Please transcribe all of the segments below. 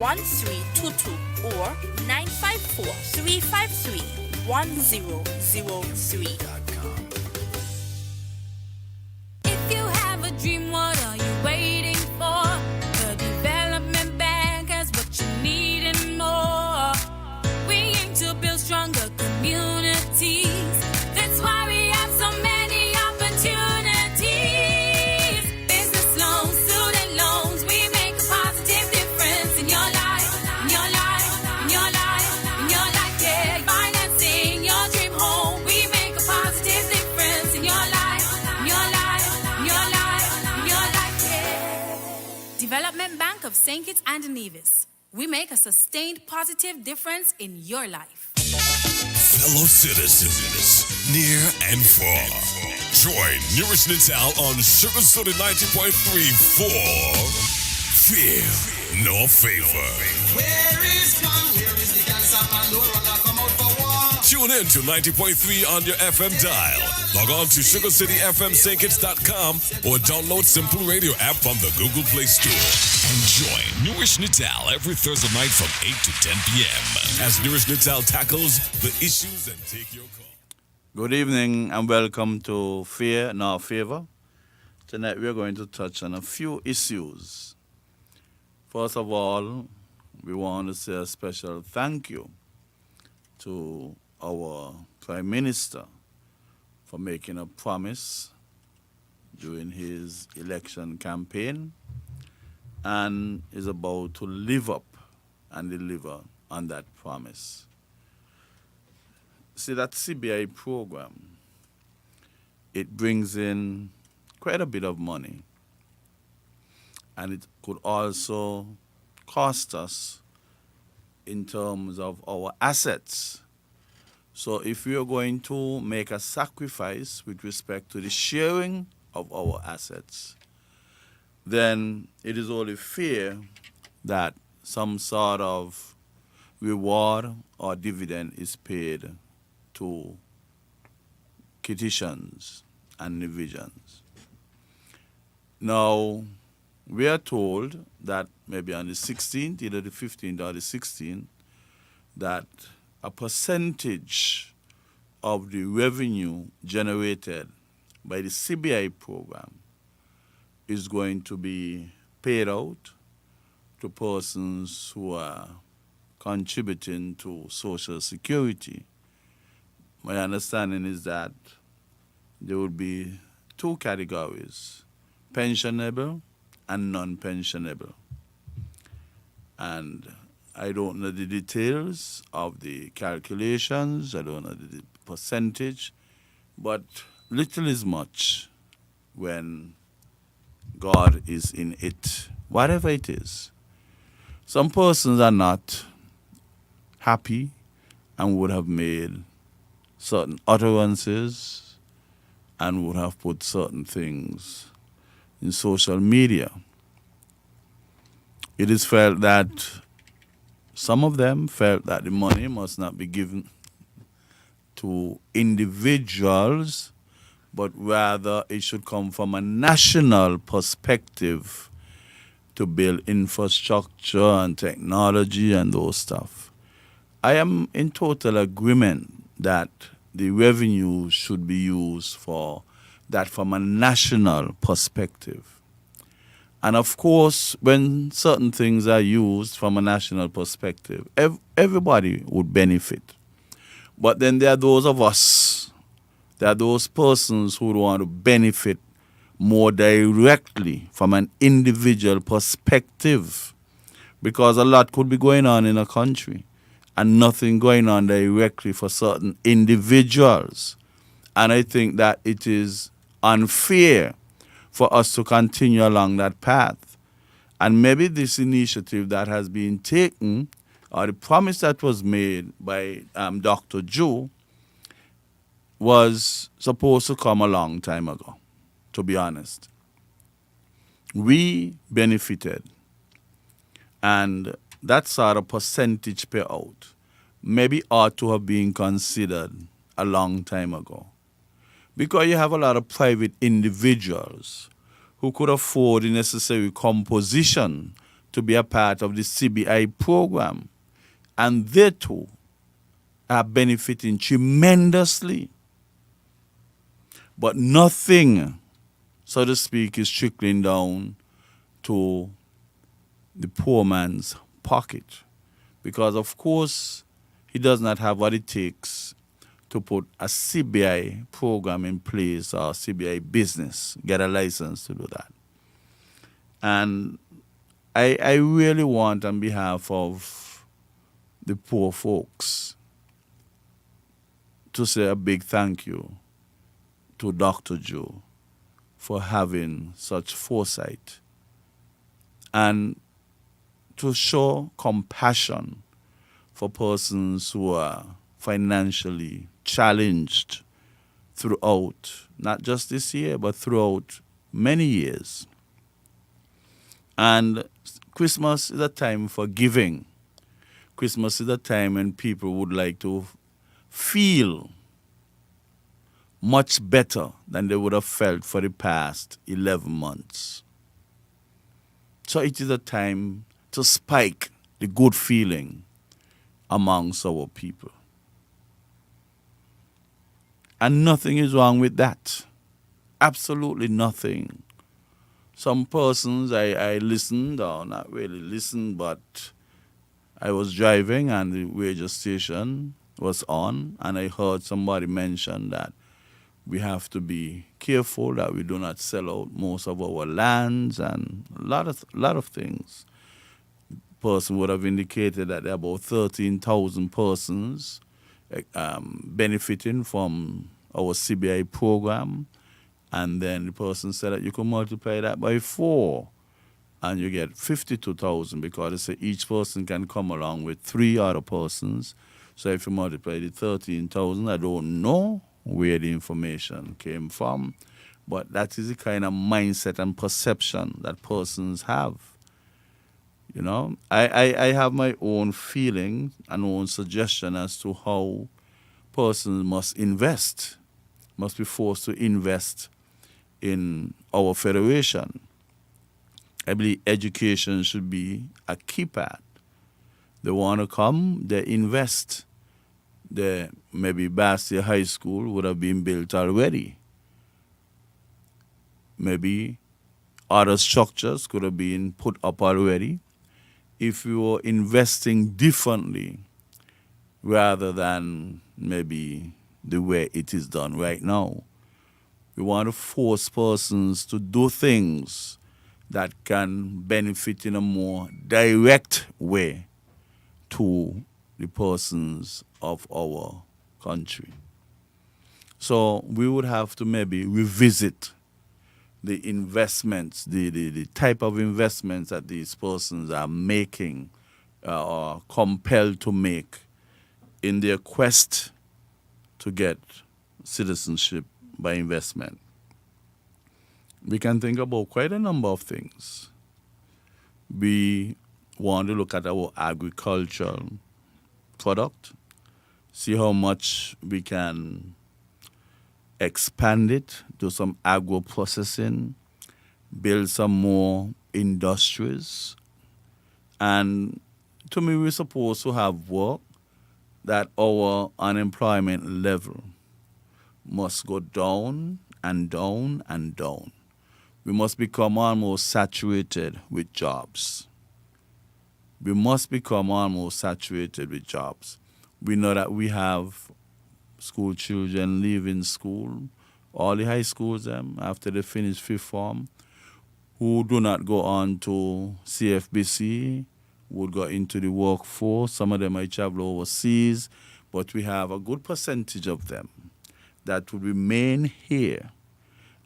1322 or 954-353-1003. If you have a dream, what are you waiting for? The Development Bank has what you need and more. We aim to build stronger communities. That's why we have so many opportunities. Business loans, student loans, we make a positive difference in your life, in your life, in your life, in your life, yeah. Financing your dream home, we make a positive difference in your life, in your life, in your life, in your life, yeah. Development Bank of St. Kitts and Nevis. We make a sustained positive difference in your life. Fellow citizens, near and far, join NewRish Nital on Sugar Soda 90.3 for Fear No Favor. Where is the cancer man? No runner come out for war. Tune in to 90.3 on your FM dial. Log on to SugarCityFMSaintKitts.com or download Simple Radio app from the Google Play Store. And join NewRish Nital every Thursday night from 8 to 10 p.m. as NewRish Nital tackles the issues and take your call. Good evening and welcome to Fear No Favor. Tonight we're going to touch on a few issues. First of all, we want to say a special thank you to our Prime Minister for making a promise during his election campaign and is about to live up and deliver on that promise. See, that CBI program, it brings in quite a bit of money, and it could also cost us in terms of our assets. So if we are going to make a sacrifice with respect to the sharing of our assets, then it is only fair that some sort of reward or dividend is paid to Kittitians and Nevisians. Now, we are told that maybe on the 16th, either the 15th or the 16th, that a percentage of the revenue generated by the CBI program is going to be paid out to persons who are contributing to Social Security. My understanding is that there would be two categories, pensionable and non-pensionable. And I don't know the details of the calculations, I don't know the percentage, but little is much when God is in it, whatever it is. Some persons are not happy and would have made certain utterances and would have put certain things in social media. It is felt that some of them felt that the money must not be given to individuals, but rather it should come from a national perspective to build infrastructure and technology and those stuff. I am in total agreement that the revenue should be used for that from a national perspective. And of course, when certain things are used from a national perspective, everybody would benefit. But then there are those of us, there are those persons who want to benefit more directly from an individual perspective, because a lot could be going on in a country and nothing going on directly for certain individuals. And I think that it is unfair for us to continue along that path. And maybe this initiative that has been taken, or the promise that was made by Dr. Joe, was supposed to come a long time ago, to be honest. We benefited, and that sort of percentage payout maybe ought to have been considered a long time ago. Because you have a lot of private individuals who could afford the necessary composition to be a part of the CBI program. And they too are benefiting tremendously. But nothing, so to speak, is trickling down to the poor man's pocket. Because, of course, he does not have what it takes to put a CBI program in place or CBI business, get a license to do that. And I really want, on behalf of the poor folks, to say a big thank you to Dr. Joe for having such foresight and to show compassion for persons who are financially challenged throughout, not just this year, but throughout many years. And Christmas is a time for giving. Christmas is a time when people would like to feel much better than they would have felt for the past 11 months. So it is a time to spike the good feeling amongst our people. And nothing is wrong with that. Absolutely nothing. Some persons I listened, or not really listened, but I was driving and the radio station was on, and I heard somebody mention that we have to be careful that we do not sell out most of our lands and a lot of things. Person would have indicated that there are about 13,000 persons benefiting from our CBI program. And then the person said that you can multiply that by 4 and you get 52,000, because they say each person can come along with 3 other persons. So if you multiply the 13,000, I don't know where the information came from, but that is the kind of mindset and perception that persons have. You know, I have my own feeling and own suggestion as to how persons must invest, must be forced to invest in our federation. I believe education should be a key part. They want to come, they invest. Maybe Bastia High School would have been built already. Maybe other structures could have been put up already if we were investing differently rather than maybe the way it is done right now. We want to force persons to do things that can benefit in a more direct way to the persons of our country. So we would have to maybe revisit the investments, the type of investments that these persons are making or compelled to make in their quest to get citizenship by investment. We can think about quite a number of things. We want to look at our agricultural product, see how much we can expand it, do some agro processing, build some more industries. And to me, we're supposed to have work that our unemployment level must go down and down and down. We must become almost saturated with jobs. We must become almost saturated with jobs. We know that we have school children leaving school, all the high schools after they finish fifth form, who do not go on to CFBC, would go into the workforce. Some of them might travel overseas, but we have a good percentage of them that would remain here,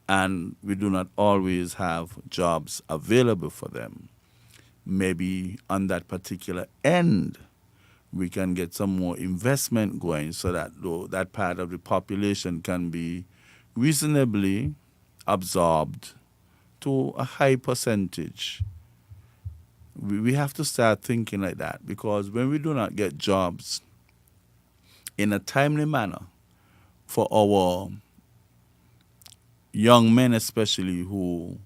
and we do not always have jobs available for them. Maybe on that particular end, we can get some more investment going so that that part of the population can be reasonably absorbed to a high percentage. We have to start thinking like that, because when we do not get jobs in a timely manner for our young men especially who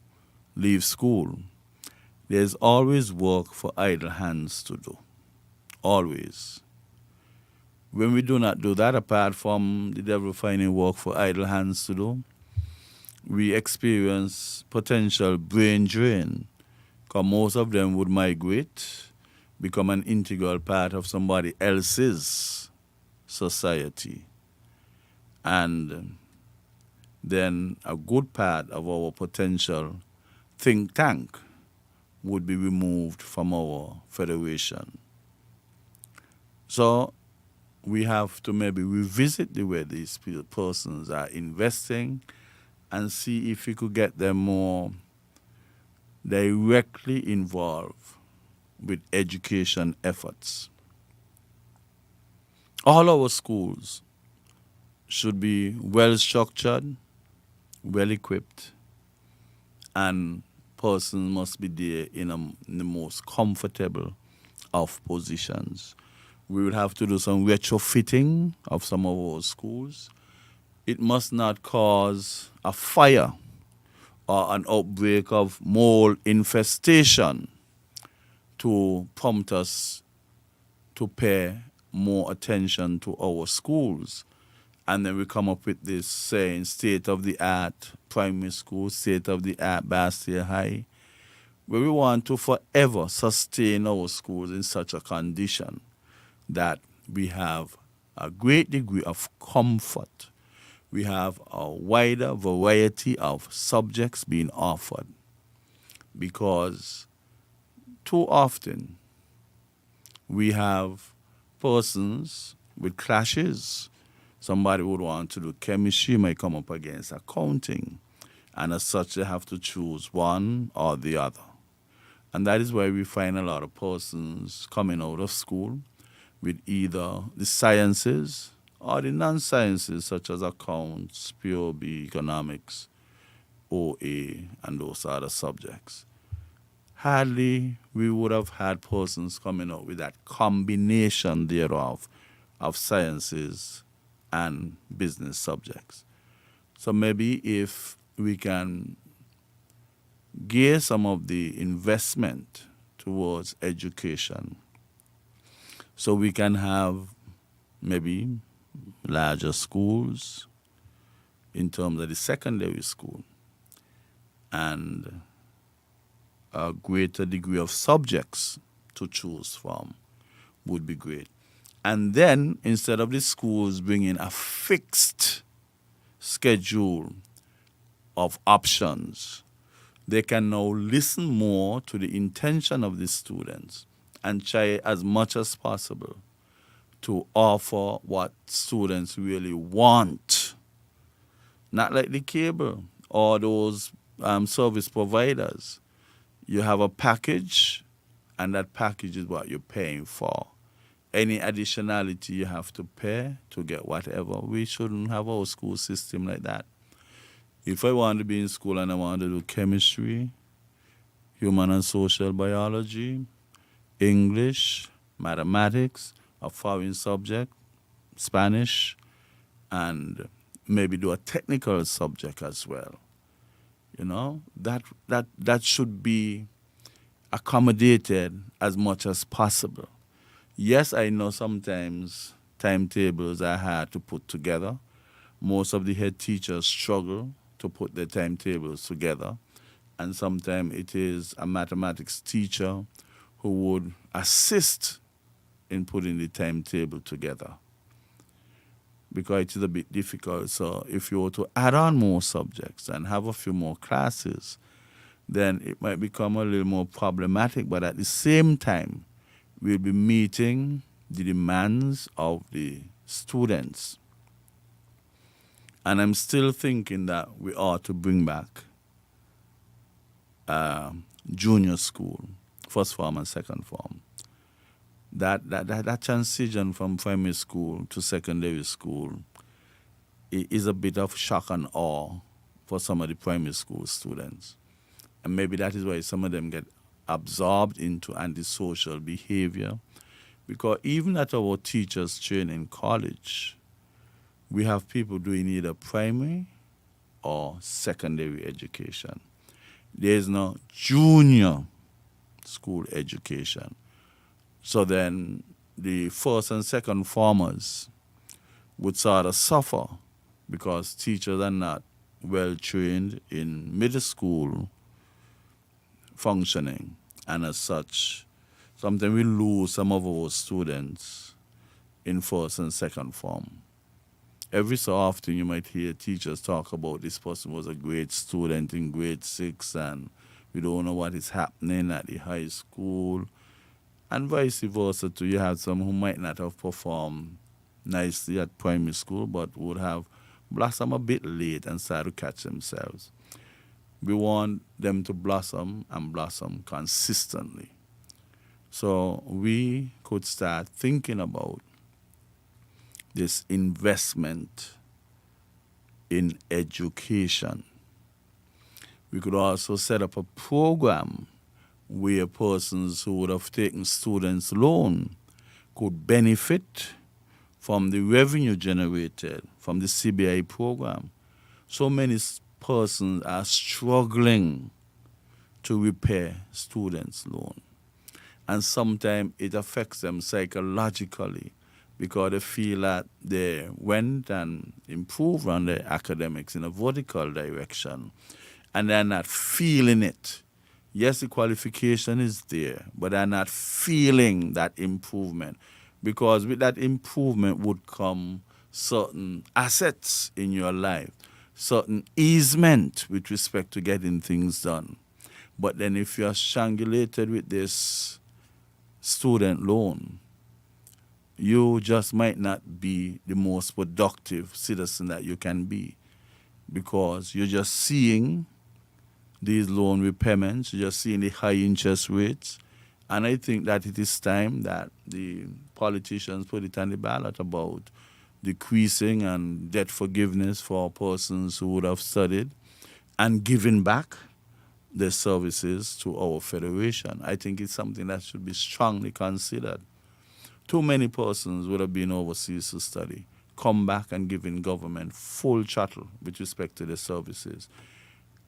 leave school, there's always work for idle hands to do. Always. When we do not do that, apart from the devil finding work for idle hands to do, we experience potential brain drain, because most of them would migrate, become an integral part of somebody else's society. And then a good part of our potential think tank would be removed from our federation. So we have to maybe revisit the way these persons are investing and see if we could get them more directly involved with education efforts. All our schools should be well structured, well equipped, and persons must be there in the most comfortable of positions. We will have to do some retrofitting of some of our schools. It must not cause a fire or an outbreak of mold infestation to prompt us to pay more attention to our schools. And then we come up with this saying, state-of-the-art primary school, state-of-the-art Bastille High, where we want to forever sustain our schools in such a condition that we have a great degree of comfort. We have a wider variety of subjects being offered, because too often we have persons with clashes. Somebody would want to do chemistry, might come up against accounting, and as such they have to choose one or the other. And that is why we find a lot of persons coming out of school with either the sciences or the non-sciences such as accounts, POB, economics, OA, and those other subjects. Hardly we would have had persons coming out with that combination thereof of sciences and business subjects. So maybe if we can gear some of the investment towards education, so we can have maybe larger schools in terms of the secondary school and a greater degree of subjects to choose from would be great. And then instead of the schools bringing a fixed schedule of options, they can now listen more to the intention of the students and try as much as possible to offer what students really want. Not like the cable or those service providers. You have a package, and that package is what you're paying for. Any additionality you have to pay to get whatever. We shouldn't have our school system like that. If I want to be in school and I want to do chemistry, human and social biology, English, mathematics, a foreign subject, Spanish, and maybe do a technical subject as well. You know, that should be accommodated as much as possible. Yes, I know sometimes timetables are hard to put together. Most of the head teachers struggle to put their timetables together. And sometimes it is a mathematics teacher who would assist in putting the timetable together, because it is a bit difficult. So if you were to add on more subjects and have a few more classes, then it might become a little more problematic. But at the same time, we'll be meeting the demands of the students. And I'm still thinking that we ought to bring back junior school, first form and second form. That transition from primary school to secondary school is a bit of shock and awe for some of the primary school students. And maybe that is why some of them get absorbed into antisocial behavior, because even at our teachers' training college, we have people doing either primary or secondary education. There is no junior school education. So then the first and second formers would sort of suffer because teachers are not well trained in middle school functioning, and as such, sometimes we lose some of our students in first and second form. Every so often you might hear teachers talk about this person was a great student in grade 6 and we don't know what is happening at the high school, and vice versa too. You have some who might not have performed nicely at primary school but would have blossomed a bit late and started to catch themselves. We want them to blossom and blossom consistently. So we could start thinking about this investment in education. We could also set up a program where persons who would have taken students' loan could benefit from the revenue generated from the CBI program. So many persons are struggling to repay students' loan. And sometimes it affects them psychologically because they feel that they went and improved on their academics in a vertical direction and they're not feeling it. Yes, the qualification is there, but they're not feeling that improvement because with that improvement would come certain assets in your life, certain easement with respect to getting things done. But then if you're strangulated with this student loan, you just might not be the most productive citizen that you can be because you're just seeing these loan repayments, you're just seeing the high interest rates. And I think that it is time that the politicians put it on the ballot about decreasing and debt forgiveness for persons who would have studied and giving back their services to our federation. I think it's something that should be strongly considered. Too many persons would have been overseas to study, come back and giving government full chattel with respect to their services.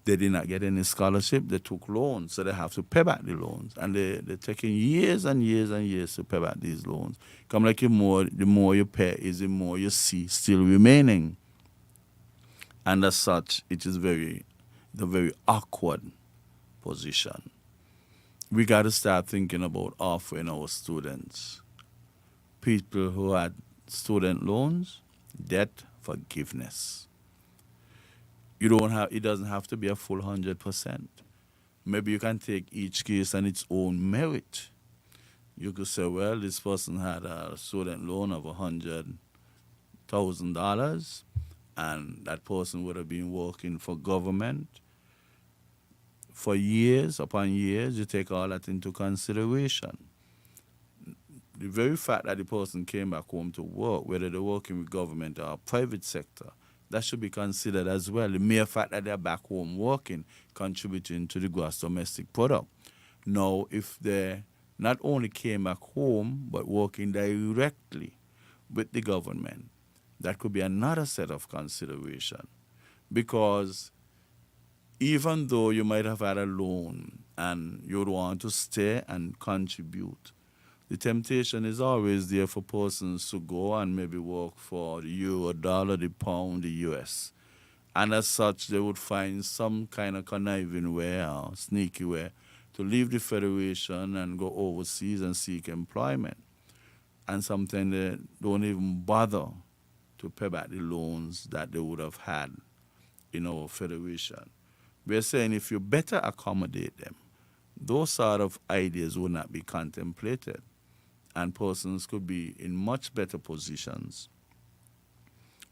They did not get any scholarship. They took loans, so they have to pay back the loans. And they're taking years and years and years to pay back these loans. Come like the more you pay is the more you see still remaining. And as such, it is the very awkward position. We got to start thinking about offering our students, people who had student loans, debt forgiveness. It doesn't have to be a full 100%. Maybe you can take each case on its own merit. You could say, well, this person had a student loan of $100,000 and that person would have been working for government for years upon years. You take all that into consideration. The very fact that the person came back home to work, whether they're working with government or private sector, that should be considered as well. The mere fact that they're back home working, contributing to the gross domestic product. Now, if they not only came back home, but working directly with the government, that could be another set of consideration. Because even though you might have had a loan and you would want to stay and contribute, the temptation is always there for persons to go and maybe work for the euro, dollar, the pound, the US. And as such, they would find some kind of conniving way or sneaky way to leave the federation and go overseas and seek employment. And sometimes they don't even bother to pay back the loans that they would have had in our federation. We're saying if you better accommodate them, those sort of ideas would not be contemplated. And persons could be in much better positions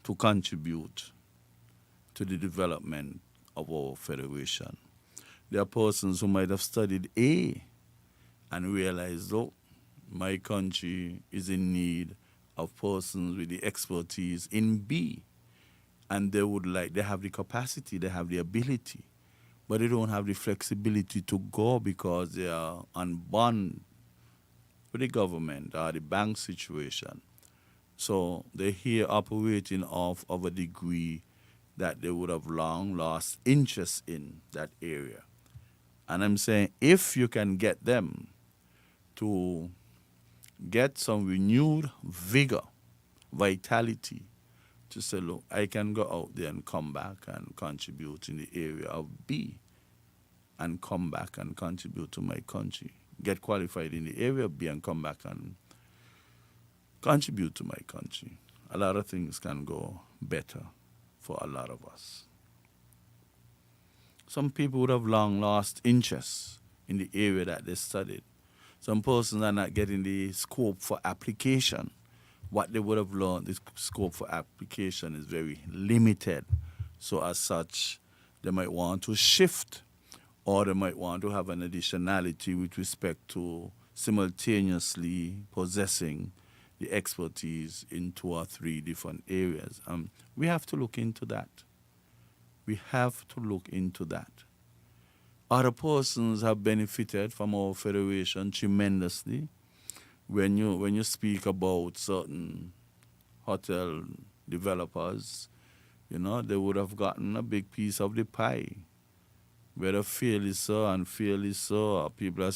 to contribute to the development of our federation. There are persons who might have studied A and realized, oh, my country is in need of persons with the expertise in B. And they have the capacity, they have the ability, but they don't have the flexibility to go because they are on bond with the government or the bank situation. So they're here operating off of a degree that they would have long lost interest in that area. And I'm saying if you can get them to get some renewed vigor, vitality, to say, look, I can go out there and come back and contribute in the area of B and come back and contribute to my country. Get qualified in the area of B and come back and contribute to my country. A lot of things can go better for a lot of us. Some people would have long lost interest in the area that they studied. Some persons are not getting the scope for application. What they would have learned, the scope for application is very limited. So as such, they might want to shift, or they might want to have an additionality with respect to simultaneously possessing the expertise in 2 or 3 different areas. We have to look into that. We have to look into that. Other persons have benefited from our federation tremendously. When you speak about certain hotel developers, they would have gotten a big piece of the pie. Whether fairly so, unfairly so, or people are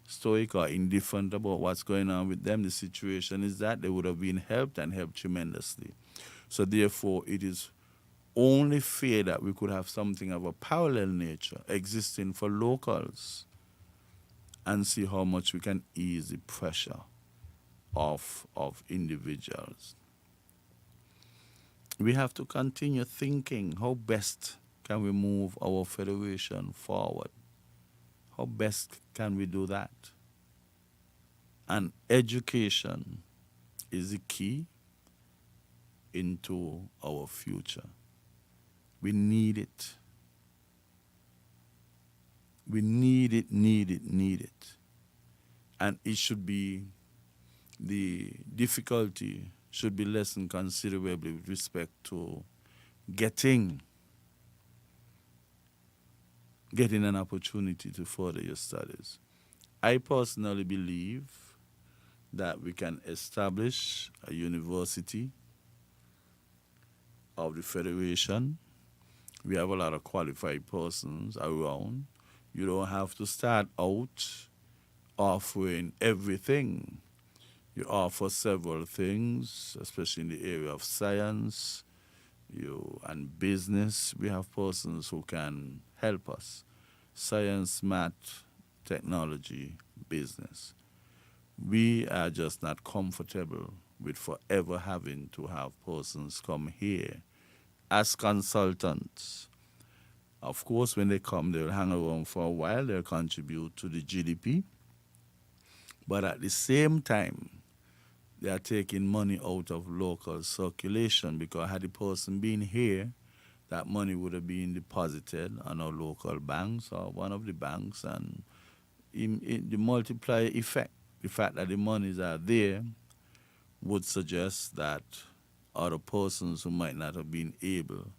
stoic or indifferent about what's going on with them, the situation is that they would have been helped and helped tremendously. So therefore, it is only fair that we could have something of a parallel nature existing for locals and see how much we can ease the pressure of individuals. We have to continue thinking how best can we move our federation forward. How best can we do that? And education is the key into our future. We need it. We need it. And it should be, the difficulty should be lessened considerably with respect to getting an opportunity to further your studies. I personally believe that we can establish a university of the Federation. We have a lot of qualified persons around. You don't have to start out offering everything. You offer several things, especially in the area of science and business. We have persons who can help us. Science, math, technology, business. We are just not comfortable with forever having to have persons come here as consultants. Of course, when they come, they'll hang around for a while, they'll contribute to the GDP. But at the same time, they are taking money out of local circulation, because had the person been here, that money would have been deposited on our local banks or one of the banks, and in the multiplier effect, the fact that the monies are there would suggest that other persons who might not have been able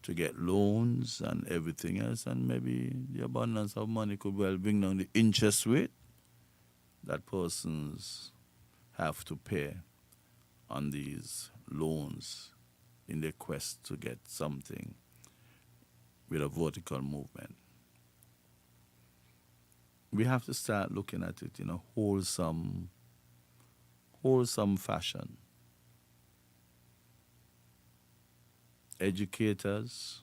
to get loans and everything else, and maybe the abundance of money could well bring down the interest rate that persons have to pay on these loans in their quest to get something with a vertical movement. We have to start looking at it in a wholesome fashion. Educators,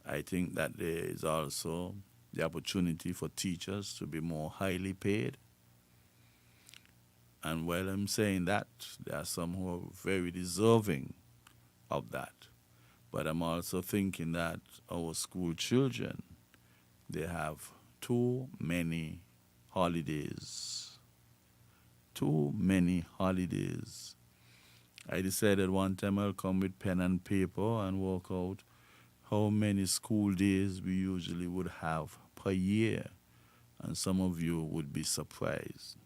I think that there is also the opportunity for teachers to be more highly paid. And while I'm saying that, there are some who are very deserving of that. But I'm also thinking that our school children, they have too many holidays. Too many holidays. I decided one time I'll come with pen and paper and work out how many school days we usually would have per year. And some of you would be surprised.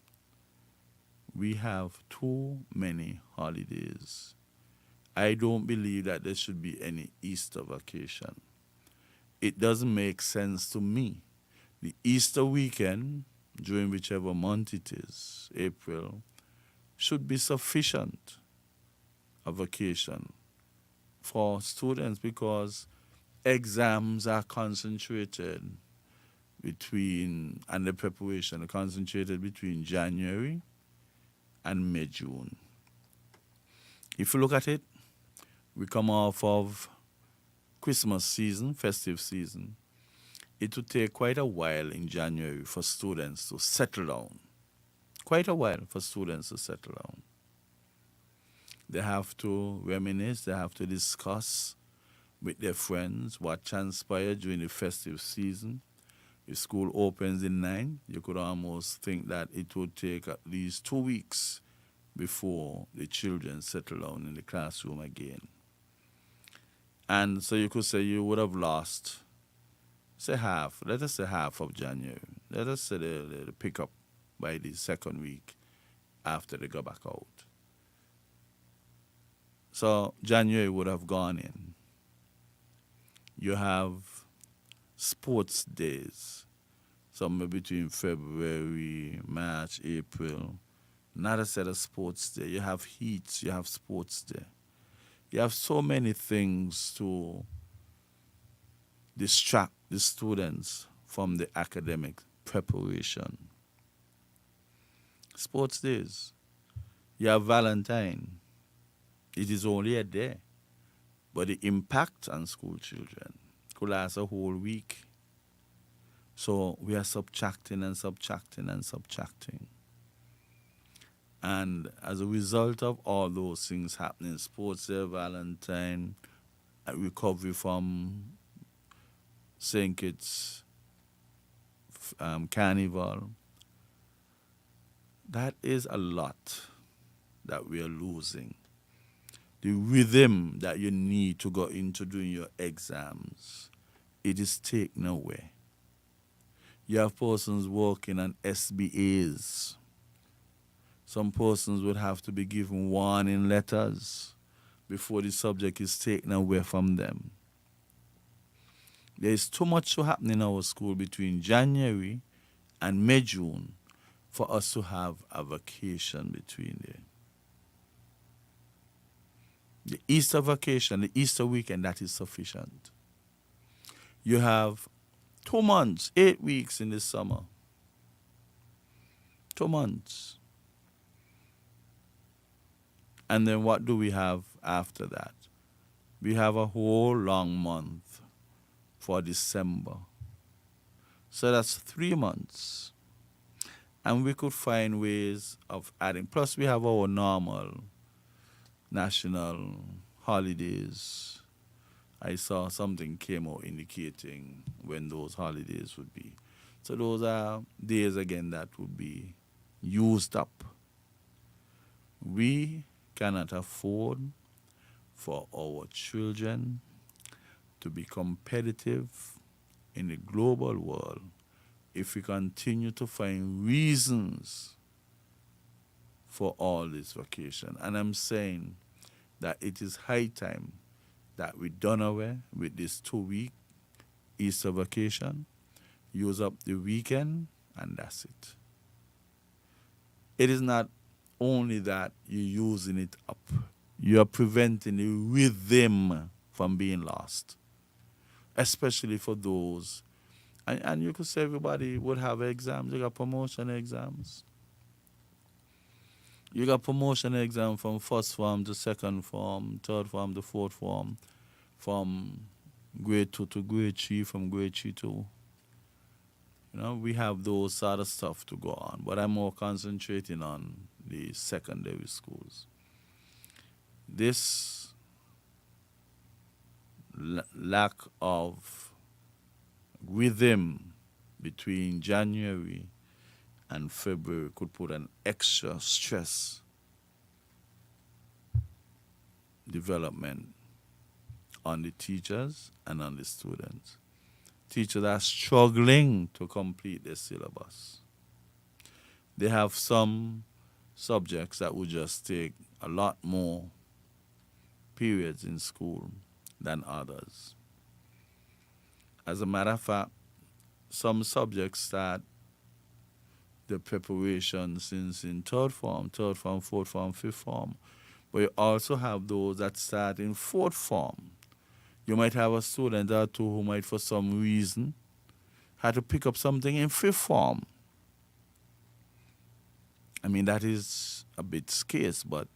We have too many holidays. I don't believe that there should be any Easter vacation. It doesn't make sense to me. The Easter weekend, during whichever month it is, April, should be sufficient a vacation for students, because exams are concentrated and the preparation concentrated between January and mid-June. If you look at it, we come off of Christmas season, festive season. It would take quite a while in January for students to settle down. Quite a while for students to settle down. They have to reminisce, they have to discuss with their friends what transpired during the festive season. If school opens in 9, you could almost think that it would take at least 2 weeks before the children settle down in the classroom again. And so you could say you would have lost, let us say half of January. Let us say the pick up by the second week after they go back out. So January would have gone in. You have sports days, somewhere between February, March, April. Not a set of sports day. You have heats, you have sports day. You have so many things to distract the students from the academic preparation. Sports days. You have Valentine. It is only a day, but the impact on school children could last a whole week. So we are subtracting and subtracting and subtracting. And as a result of all those things happening, sports day, Valentine, recovery from St. Kitts Carnival, that is a lot that we are losing. The rhythm that you need to go into doing your exams, it is taken away. You have persons working on SBAs. Some persons would have to be given warning letters before the subject is taken away from them. There is too much to happen in our school between January and mid-June for us to have a vacation between there. The Easter vacation, the Easter weekend, that is sufficient. You have 2 months, 8 weeks in the summer. 2 months. And then what do we have after that? We have a whole long month for December. So that's 3 months. And we could find ways of adding. Plus we have our normal national holidays. I saw something came out indicating when those holidays would be. So those are days again that would be used up. We cannot afford for our children to be competitive in the global world if we continue to find reasons for all this vacation. And I'm saying that it is high time that we done away with this 2-week Easter vacation, use up the weekend, and that's it. It is not only that you're using it up, you are preventing the rhythm from being lost, especially for those. And you could say everybody would have exams. You got promotion exams. You got promotion exam from first form to second form, third form to fourth form, from grade 2 to grade 3, from grade 3 to, we have those sort of stuff to go on. But I'm more concentrating on the secondary schools. This lack of rhythm between January and February could put an extra stress development on the teachers and on the students. Teachers are struggling to complete their syllabus. They have some subjects that would just take a lot more periods in school than others. As a matter of fact, some subjects start the preparation since in third form, fourth form, fifth form. But you also have those that start in fourth form. You might have a student or two who might, for some reason, had to pick up something in fifth form. I mean, that is a bit scarce, but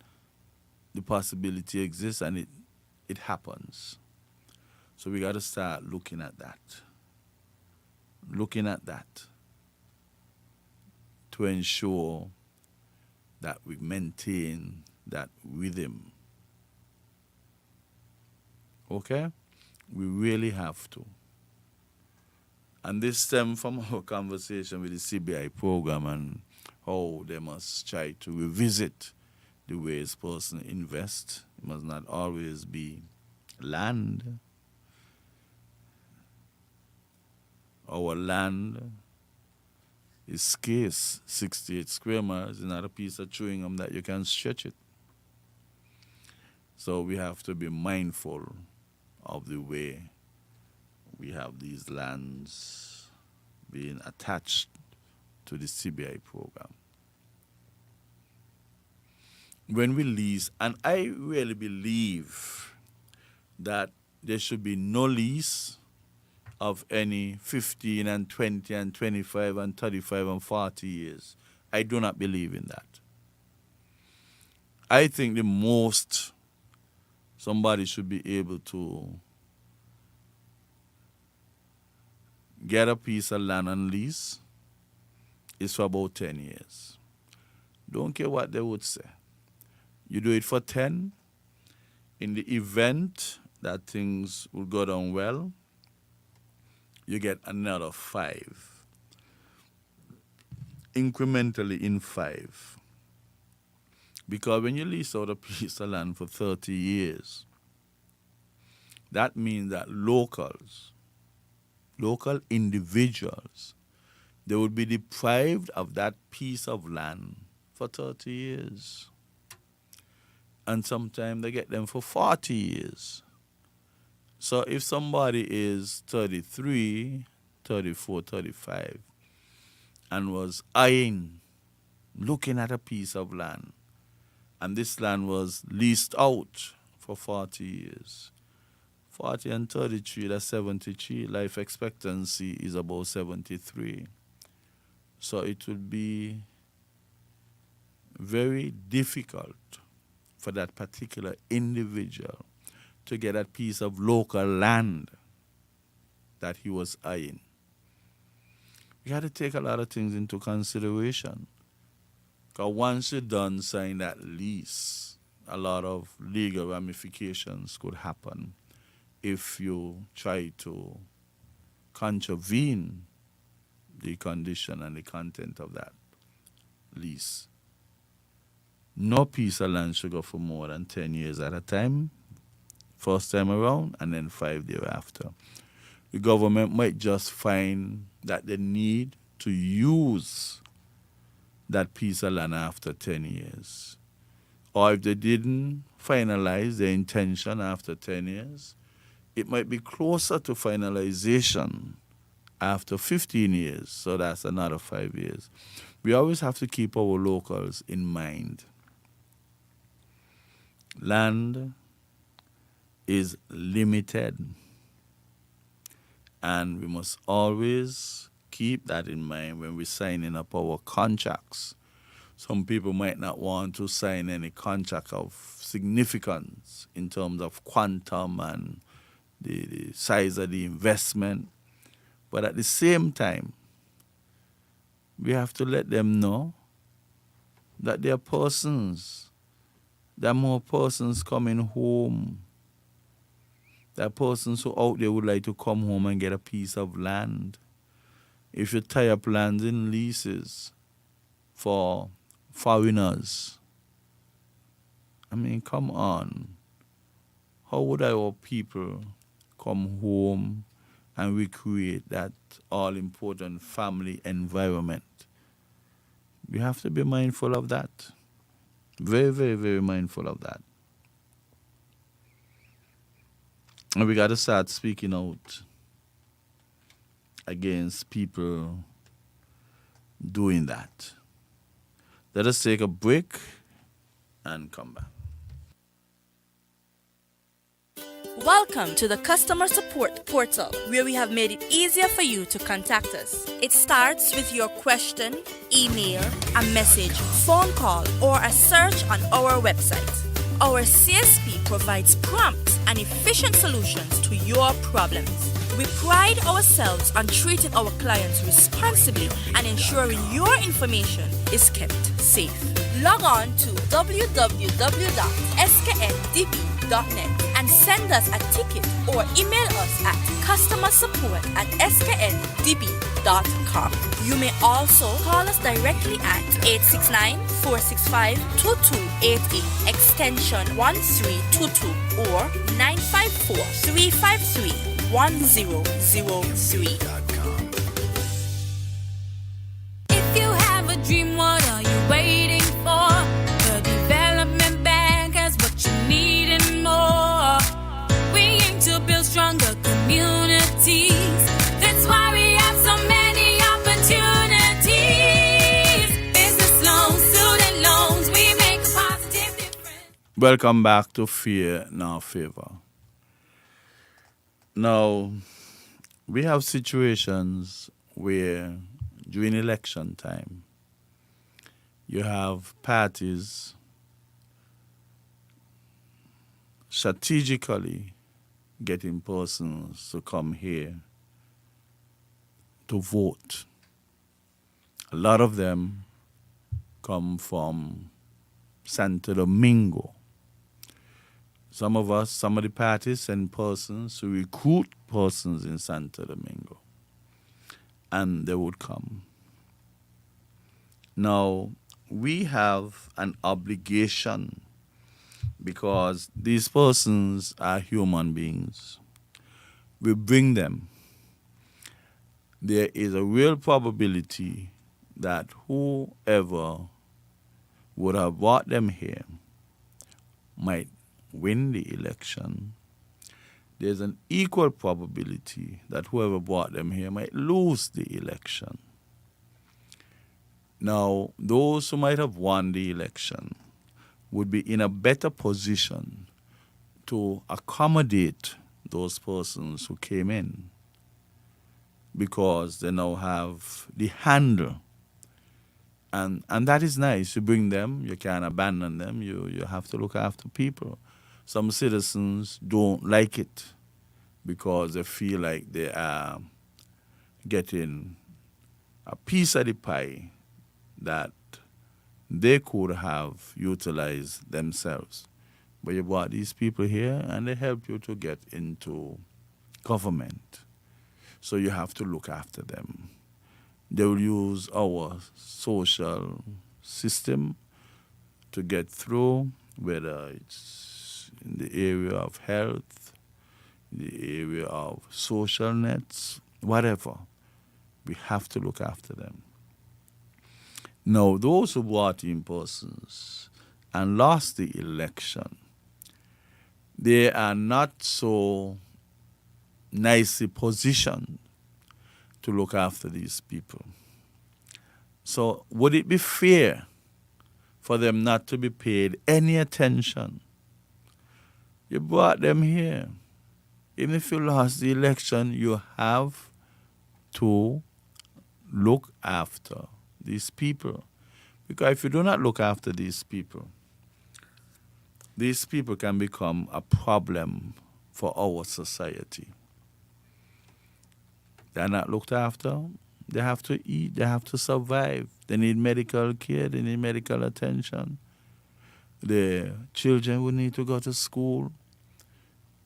the possibility exists and it happens. So we got to start looking at that. Looking at that to ensure that we maintain that rhythm. Okay? We really have to. And this stems from our conversation with the CBI program and how they must try to revisit the ways person invest. It must not always be land. Our land is scarce. 68 square miles is not a piece of chewing gum that you can stretch it. So we have to be mindful of the way we have these lands being attached to the CBI program. When we lease, and I really believe that there should be no lease of any 15 and 20 and 25 and 35 and 40 years. I do not believe in that. I think the most somebody should be able to get a piece of land on lease is for about 10 years. Don't care what they would say. You do it for 10. In the event that things will go down well, you get another 5. Incrementally in 5. Because when you lease out a piece of land for 30 years, that means that local individuals, they would be deprived of that piece of land for 30 years. And sometimes they get them for 40 years. So if somebody is 33, 34, 35, and was eyeing, looking at a piece of land, and this land was leased out for 40 years, 40 and 33, that's 73. Life expectancy is about 73. So it would be very difficult for that particular individual to get a piece of local land that he was eyeing. You got to take a lot of things into consideration. Because once you're done signing that lease, a lot of legal ramifications could happen if you try to contravene the condition and the content of that lease. No piece of land should go for more than 10 years at a time, first time around, and then 5 thereafter. The government might just find that they need to use that piece of land after 10 years. Or if they didn't finalize their intention after 10 years, it might be closer to finalization after 15 years. So that's another 5 years. We always have to keep our locals in mind. Land is limited. And we must always keep that in mind when we're signing up our contracts. Some people might not want to sign any contract of significance in terms of quantum and the size of the investment. But at the same time, we have to let them know that there are persons, there are more persons coming home. There are persons who out there would like to come home and get a piece of land. If you tie up lands in leases for foreigners, I mean, come on. How would our people come home and recreate that all-important family environment? We have to be mindful of that. Very, very, very mindful of that. And we got to start speaking out against people doing that. Let us take a break and come back. Welcome to the customer support portal, where we have made it easier for you to contact us. It starts with your question, email, a message, phone call, or a search on our website. Our CSP provides prompt and efficient solutions to your problems. We pride ourselves on treating our clients responsibly and ensuring your information is kept safe. Log on to www.skndb.net and send us a ticket or email us at customersupport@skndb.com. You may also call us directly at 869-465-2288, extension 1322, or 954-353-1003. If you have a dream, what are you waiting for? The Development Bank has what you need and more. We aim to build stronger communities. That's why we have so many opportunities. Business loans, student loans, we make a positive difference. Welcome back to Fear Now Favor. Now, we have situations where during election time, you have parties strategically getting persons to come here to vote. A lot of them come from Santo Domingo. Some of the parties send persons to recruit persons in Santo Domingo, and they would come. Now, we have an obligation, because these persons are human beings. We bring them. There is a real probability that whoever would have brought them here might win the election. There's an equal probability that whoever brought them here might lose the election. Now, those who might have won the election would be in a better position to accommodate those persons who came in, because they now have the handle. And that is nice. You bring them, you can't abandon them, you have to look after people. Some citizens don't like it because they feel like they are getting a piece of the pie that they could have utilized themselves. But you brought these people here and they help you to get into government. So you have to look after them. They will use our social system to get through, whether it's in the area of health, the area of social nets, whatever. We have to look after them. Now, those who brought in persons and lost the election, they are not so nicely positioned to look after these people. So would it be fair for them not to be paid any attention? You brought them here. Even if you lost the election, you have to look after these people. Because if you do not look after these people can become a problem for our society. They're not looked after. They have to eat. They have to survive. They need medical care. They need medical attention. The children will need to go to school.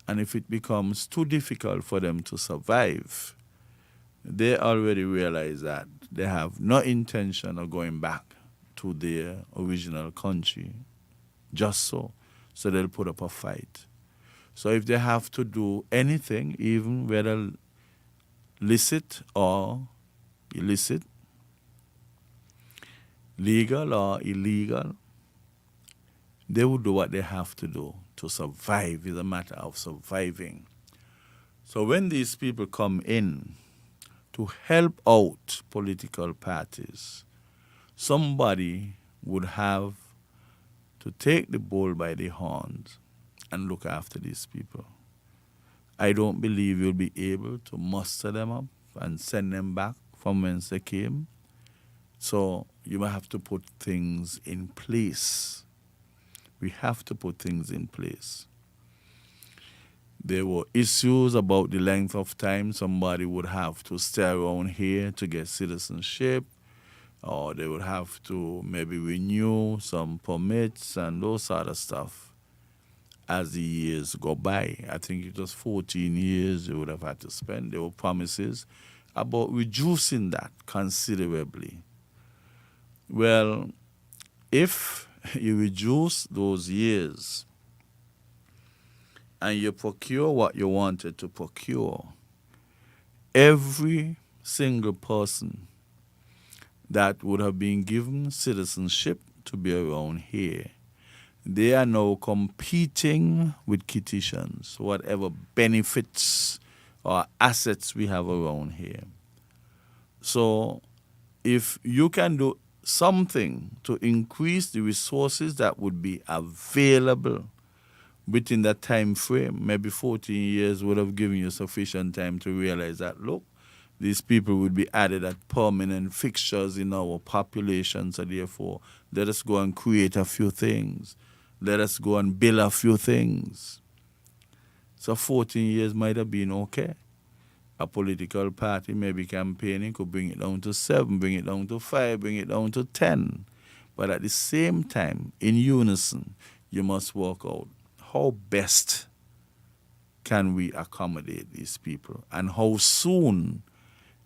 And if it becomes too difficult for them to survive, they already realize that they have no intention of going back to their original country just so. So they'll put up a fight. So if they have to do anything, even whether licit or illicit, legal or illegal, they will do what they have to do to survive. It's a matter of surviving. So when these people come in to help out political parties, somebody would have to take the bull by the horns and look after these people. I don't believe you'll be able to muster them up and send them back from whence they came. So you will have to put things in place. We have to put things in place. There were issues about the length of time somebody would have to stay around here to get citizenship, or they would have to maybe renew some permits and those sort of stuff as the years go by. I think it was 14 years they would have had to spend. There were promises about reducing that considerably. Well, if you reduce those years and you procure what you wanted to procure, every single person that would have been given citizenship to be around here, they are now competing with Kititians, whatever benefits or assets we have around here. So if you can do something to increase the resources that would be available within that time frame, maybe 14 years would have given you sufficient time to realize that, look, these people would be added as permanent fixtures in our population, so therefore let us go and create a few things. Let us go and build a few things. So 14 years might have been okay. A political party maybe campaigning could bring it down to 7, bring it down to 5, bring it down to 10. But at the same time, in unison, you must work out how best can we accommodate these people, and how soon.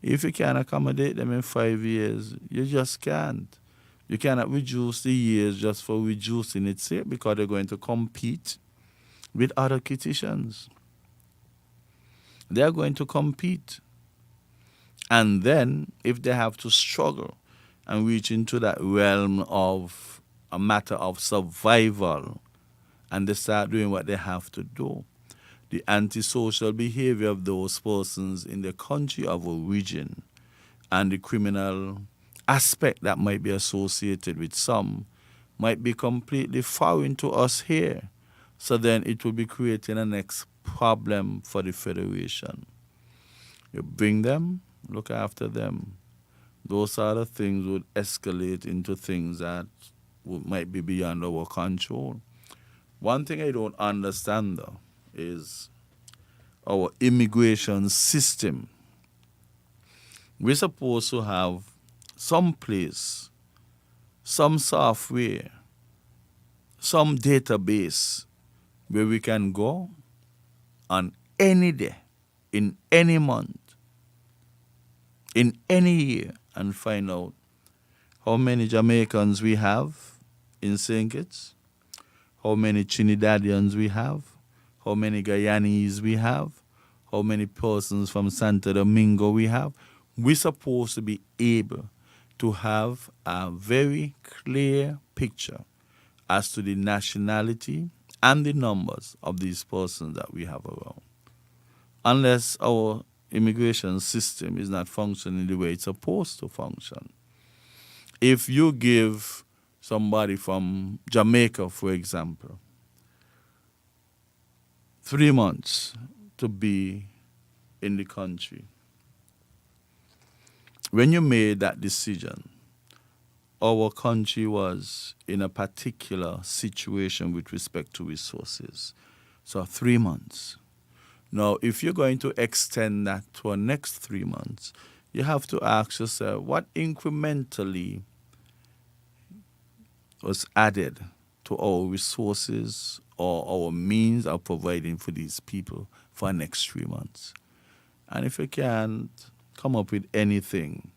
If you can't accommodate them in 5 years, you just can't. You cannot reduce the years just for reducing its sake, because they're going to compete with other Kititians. They're going to compete. And then, if they have to struggle and reach into that realm of a matter of survival, and they start doing what they have to do, the antisocial behavior of those persons in the country of origin and the criminal aspect that might be associated with some might be completely foreign to us here. So then it will be creating a next problem for the Federation. You bring them, look after them. Those sort of things would escalate into things that might be beyond our control. One thing I don't understand, though, is our immigration system. We're supposed to have some place, some software, some database where we can go on any day, in any month, in any year, and find out how many Jamaicans we have in St. Kitts, how many Trinidadians we have, how many Guyanese we have, how many persons from Santo Domingo we have. We're supposed to be able to have a very clear picture as to the nationality and the numbers of these persons that we have around. Unless our immigration system is not functioning the way it's supposed to function. If you give somebody from Jamaica, for example, 3 months to be in the country, when you made that decision, our country was in a particular situation with respect to resources. So 3 months. Now, if you're going to extend that to our next 3 months, you have to ask yourself, what incrementally was added to our resources or our means of providing for these people for the next 3 months? And if you can't come up with anything,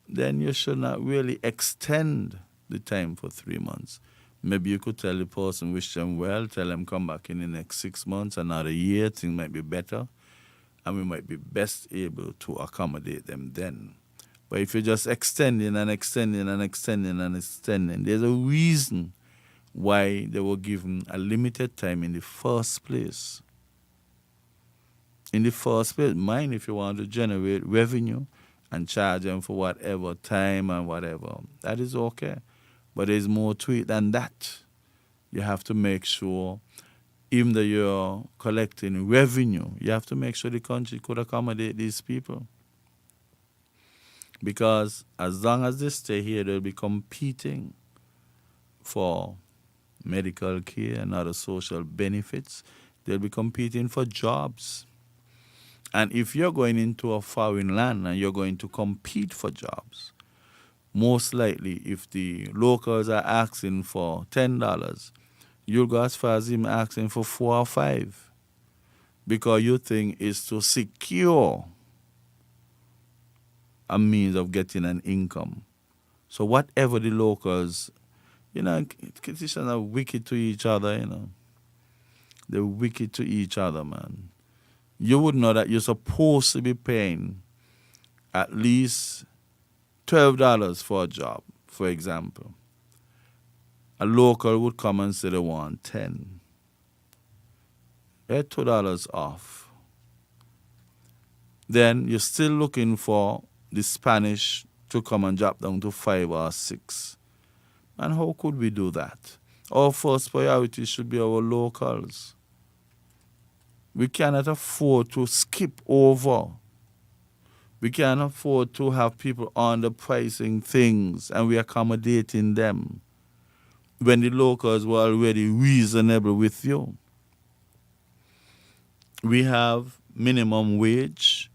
then you should not really extend the time for 3 months. Maybe you could tell the person, wish them well, tell them come back in the next 6 months, another year, things might be better, and we might be best able to accommodate them then. But if you're just extending and extending and extending and extending, there's a reason why they were given a limited time in the first place. In the first place, mind if you want to generate revenue and charge them for whatever time and whatever, that is okay. But there's more to it than that. You have to make sure even though you're collecting revenue, you have to make sure the country could accommodate these people. Because as long as they stay here, they'll be competing for medical care and other social benefits. They'll be competing for jobs. And if you're going into a foreign land and you're going to compete for jobs, most likely if the locals are asking for $10, you'll go as far as him asking for 4 or 5. Because your thing is to secure a means of getting an income. So whatever the locals, Kitishans are wicked to each other, They're wicked to each other, man. You would know that you're supposed to be paying at least $12 for a job, for example. A local would come and say they want 10. They're $2 off. Then you're still looking for the Spanish to come and drop down to 5 or 6. And how could we do that? Our first priority should be our locals. We cannot afford to skip over. We can't afford to have people underpricing things and we accommodating them when the locals were already reasonable with you. We have minimum wage,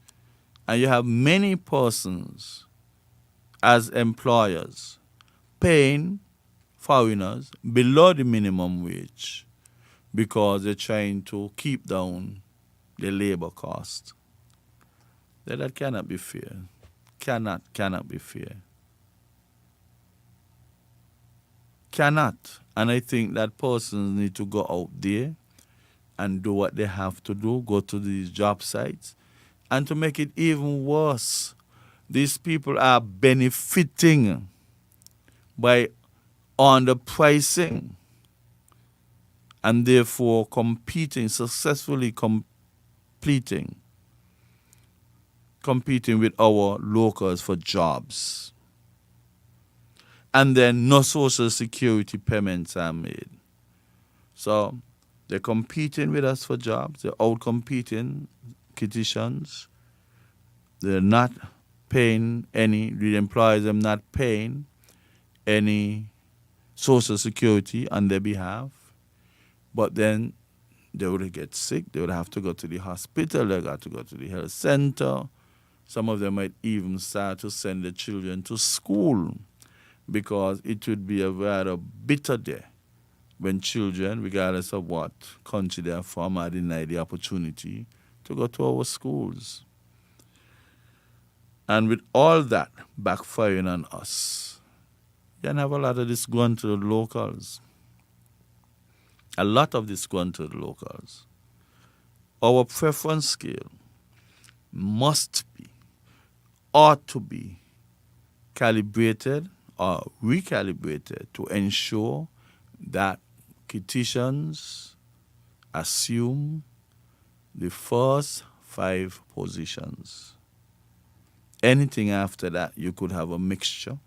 and you have many persons as employers paying foreigners below the minimum wage because they're trying to keep down the labor cost. That cannot be fair. Cannot be fair. Cannot. And I think that persons need to go out there and do what they have to do, go to these job sites. And to make it even worse, these people are benefiting by underpricing and therefore successfully competing with our locals for jobs. And then no social security payments are made. So they're competing with us for jobs. They're out-competing Kitishans. They're not paying any, the employers are not paying any social security on their behalf. But then they would get sick. They would have to go to the hospital. They got to go to the health center. Some of them might even start to send their children to school because it would be a rather bitter day when children, regardless of what country they are from, are denied the opportunity to go to our schools. And with all that backfiring on us, you can have a lot of this going to the locals. A lot of this going to the locals. Our preference scale ought to be calibrated or recalibrated to ensure that Kitishans assume the first 5 positions. Anything after that, you could have a mixture.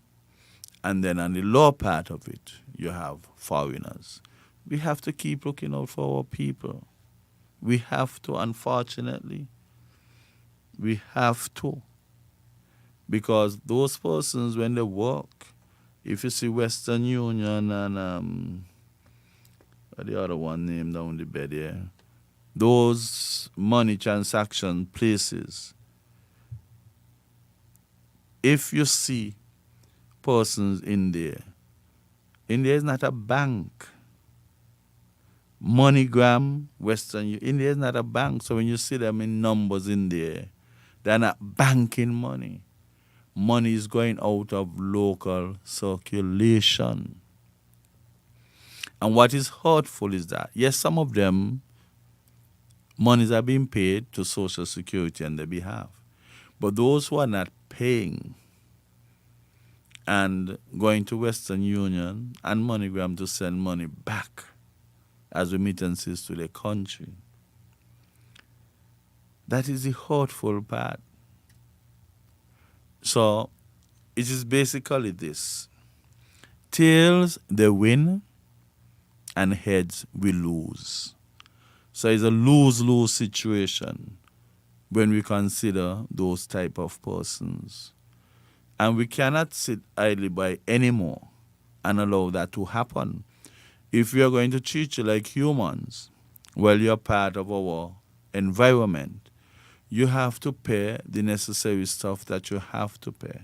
And then on the lower part of it, you have foreigners. We have to keep looking out for our people. We have to, unfortunately. We have to. Because those persons, when they work, if you see Western Union and the other one named down the bed here, those money transaction places, if you see persons in there is not a bank. MoneyGram, Western Union, India is not a bank. So when you see them in numbers in there, they're not banking money. Money is going out of local circulation. And what is hurtful is that, yes, some of them, monies are being paid to Social Security on their behalf. But those who are not paying and going to Western Union and MoneyGram to send money back as remittances to their country, that is the hurtful part. So it is basically this. Tails they win and heads we lose. So it's a lose-lose situation when we consider those type of persons. And we cannot sit idly by anymore and allow that to happen. If we are going to treat you like humans, well, you're part of our environment, you have to pay the necessary stuff that you have to pay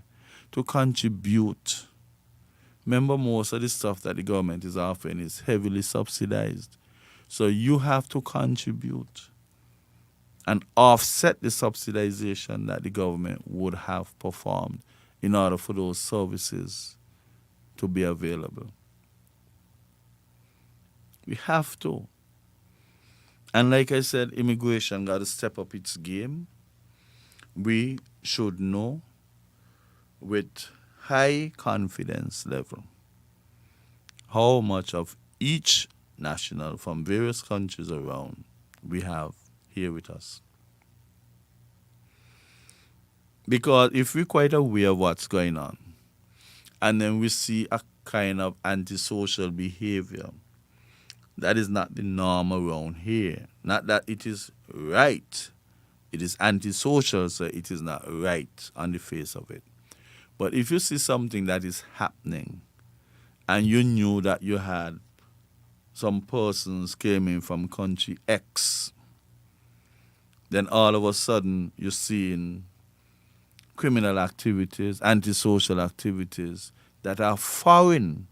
to contribute. Remember, most of the stuff that the government is offering is heavily subsidized. So you have to contribute and offset the subsidization that the government would have performed in order for those services to be available. We have to. And like I said, immigration got to step up its game. We should know with high confidence level how much of each national from various countries around we have here with us. Because if we're quite aware of what's going on, and then we see a kind of antisocial behavior that is not the norm around here. Not that it is right. It is antisocial, so it is not right on the face of it. But if you see something that is happening, and you knew that you had some persons came in from country X, then all of a sudden you're seeing criminal activities, antisocial activities that are foreign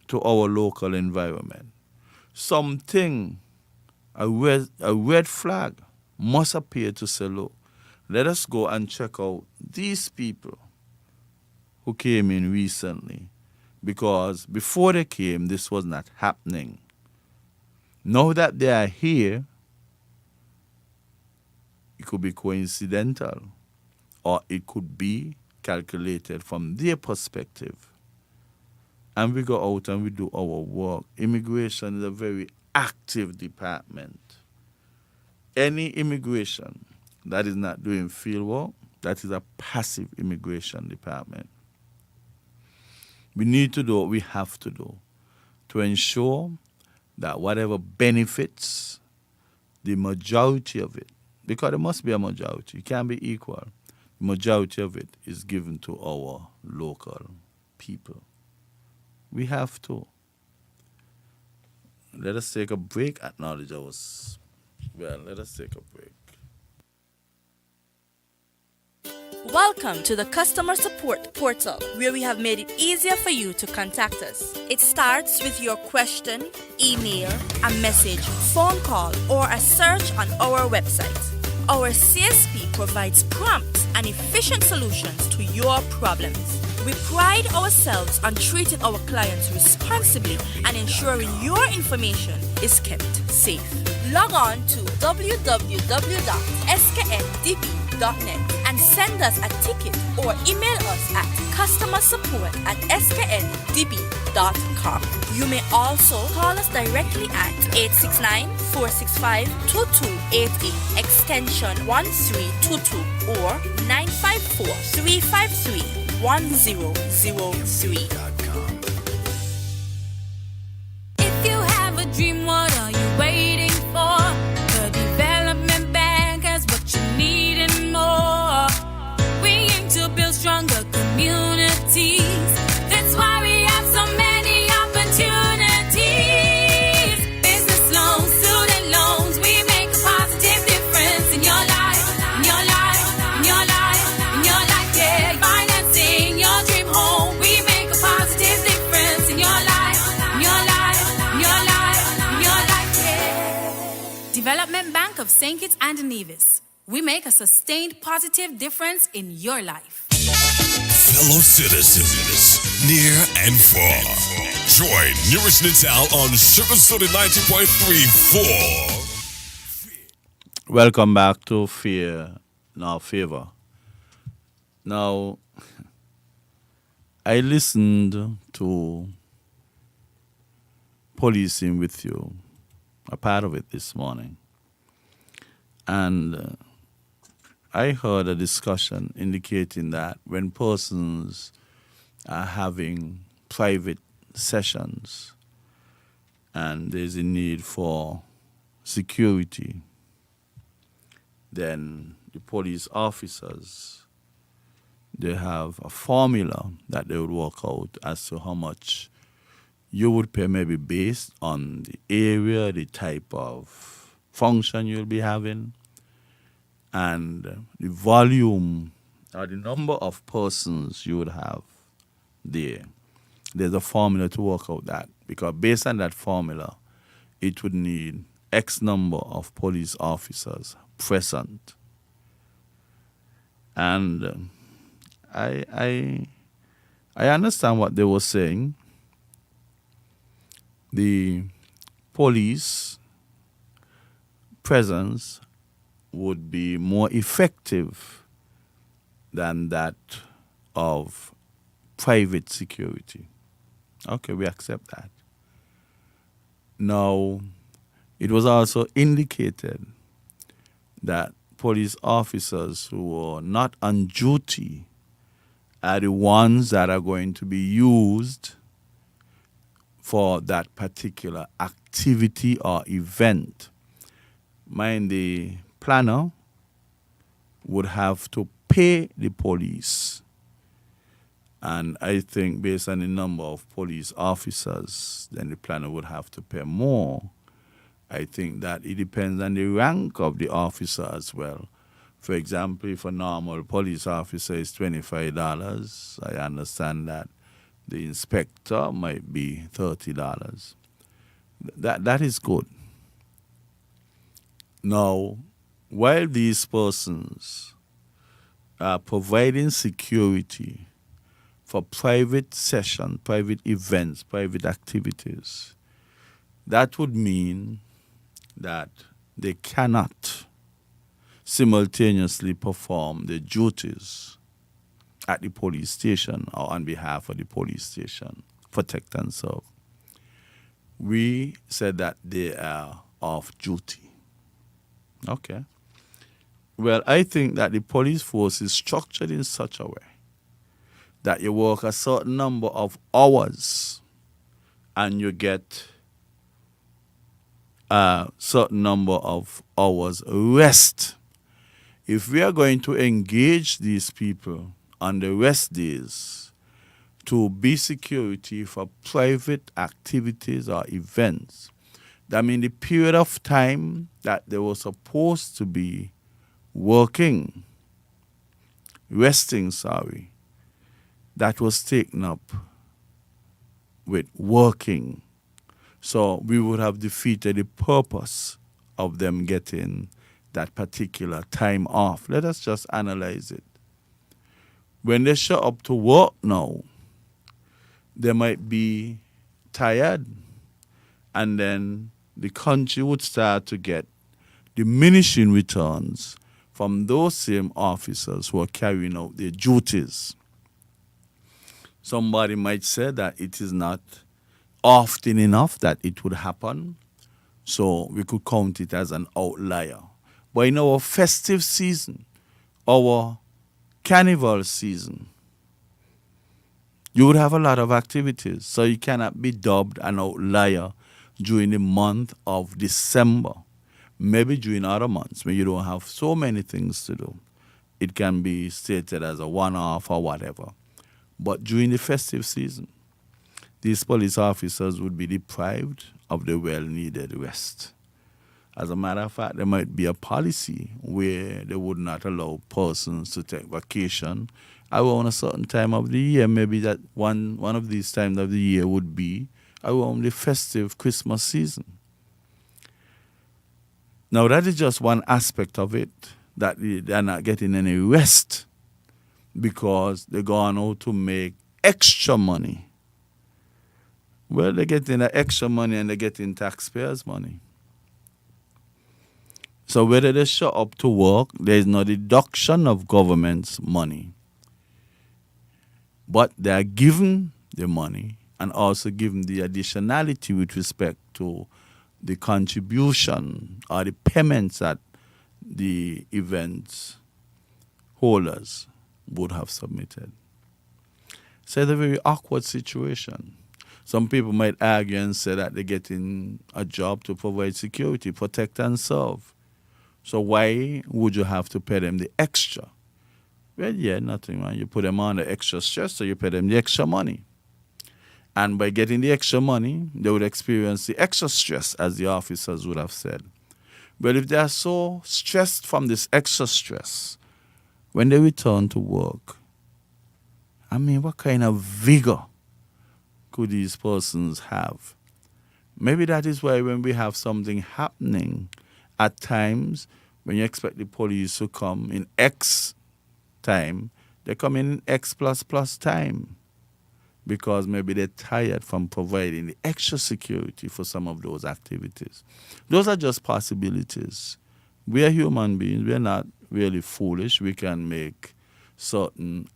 to our local environment. Something, a red flag must appear to say, look, let us go and check out these people who came in recently, because before they came, this was not happening. Now that they are here, it could be coincidental, or it could be calculated from their perspective. And we go out and we do our work. Immigration is a very active department. Any immigration that is not doing field work, that is a passive immigration department. We need to do what we have to do to ensure that whatever benefits the majority of it, because there must be a majority, it can't be equal, the majority of it is given to our local people. We have to. Let us take a break. Acknowledge us. Well, let us take a break. Welcome to the customer support portal, where we have made it easier for you to contact us. It starts with your question, email, a message, phone call, or a search on our website. Our CSP provides prompt and efficient solutions to your problems. We pride ourselves on treating our clients responsibly and ensuring your information is kept safe. Log on to www.skndb.net and send us a ticket or email us at customersupport@skndb.com. You may also call us directly at 869-465-2288, extension 1322, or 954-353-1003. If you have a dream, what are you waiting for? The Development Bank has what you need and more. We aim to build stronger communities. That's why we have so many opportunities. Business loans, student loans, we make a positive difference in your life, in your life, in your life, in your life, yeah. Financing your dream home, we make a positive difference in your life, in your life, in your life, in your life, yeah. Development Bank of St. Kitts and Nevis. We make a sustained positive difference in your life. Fellow citizens, near and far, join NewRish Nital on Sugar City 90.34. Welcome back to Fear Now Favor. Now, I listened to Policing With You, a part of it this morning. And I heard a discussion indicating that when persons are having private sessions and there's a need for security, then the police officers, they have a formula that they would work out as to how much you would pay, maybe based on the area, the type of function you'll be having, and the volume or the number of persons you would have there. There's a formula to work out that, because based on that formula, it would need X number of police officers present. And I understand what they were saying. The police presence would be more effective than that of private security. Okay, we accept that. Now, it was also indicated that police officers who are not on duty are the ones that are going to be used for that particular activity or event. Mind, the planner would have to pay the police. And I think based on the number of police officers, then the planner would have to pay more. I think that it depends on the rank of the officer as well. For example, if a normal police officer is $25, I understand that the inspector might be $30. That is good. Now, while these persons are providing security for private sessions, private events, private activities, that would mean that they cannot simultaneously perform their duties at the police station or on behalf of the police station, protect and serve. We said that they are off duty. Okay. Well, I think that the police force is structured in such a way that you work a certain number of hours and you get a certain number of hours rest. If we are going to engage these people on the rest days to be security for private activities or events, that means the period of time that they were supposed to be resting, that was taken up with working. So we would have defeated the purpose of them getting that particular time off. Let us just analyze it. When they show up to work now, they might be tired, and then the country would start to get diminishing returns from those same officers who are carrying out their duties. Somebody might say that it is not often enough that it would happen, so we could count it as an outlier. But in our festive season, our carnival season, you would have a lot of activities, so you cannot be dubbed an outlier during the month of December. Maybe during other months when you don't have so many things to do, it can be stated as a one-off or whatever. But during the festive season, these police officers would be deprived of the well-needed rest. As a matter of fact, there might be a policy where they would not allow persons to take vacation around a certain time of the year. Maybe that one of these times of the year would be around the festive Christmas season. Now, that is just one aspect of it, that they're not getting any rest because they're going out to make extra money. Well, they're getting the extra money and they're getting taxpayers' money. So whether they show up to work, there is no deduction of government's money. But they are given the money and also given the additionality with respect to the contribution or the payments that the event holders would have submitted. So it's a very awkward situation. Some people might argue and say that they're getting a job to provide security, protect and serve. So why would you have to pay them the extra? Well, yeah, nothing, man. You put them on the extra stress, so you pay them the extra money. And by getting the extra money, they would experience the extra stress, as the officers would have said. But if they are so stressed from this extra stress, when they return to work, I mean, what kind of vigor could these persons have? Maybe that is why when we have something happening, at times, when you expect the police to come in X time, they come in X plus plus time. Because maybe they're tired from providing the extra security for some of those activities. Those are just possibilities. We are human beings. We're not really foolish. We can make certain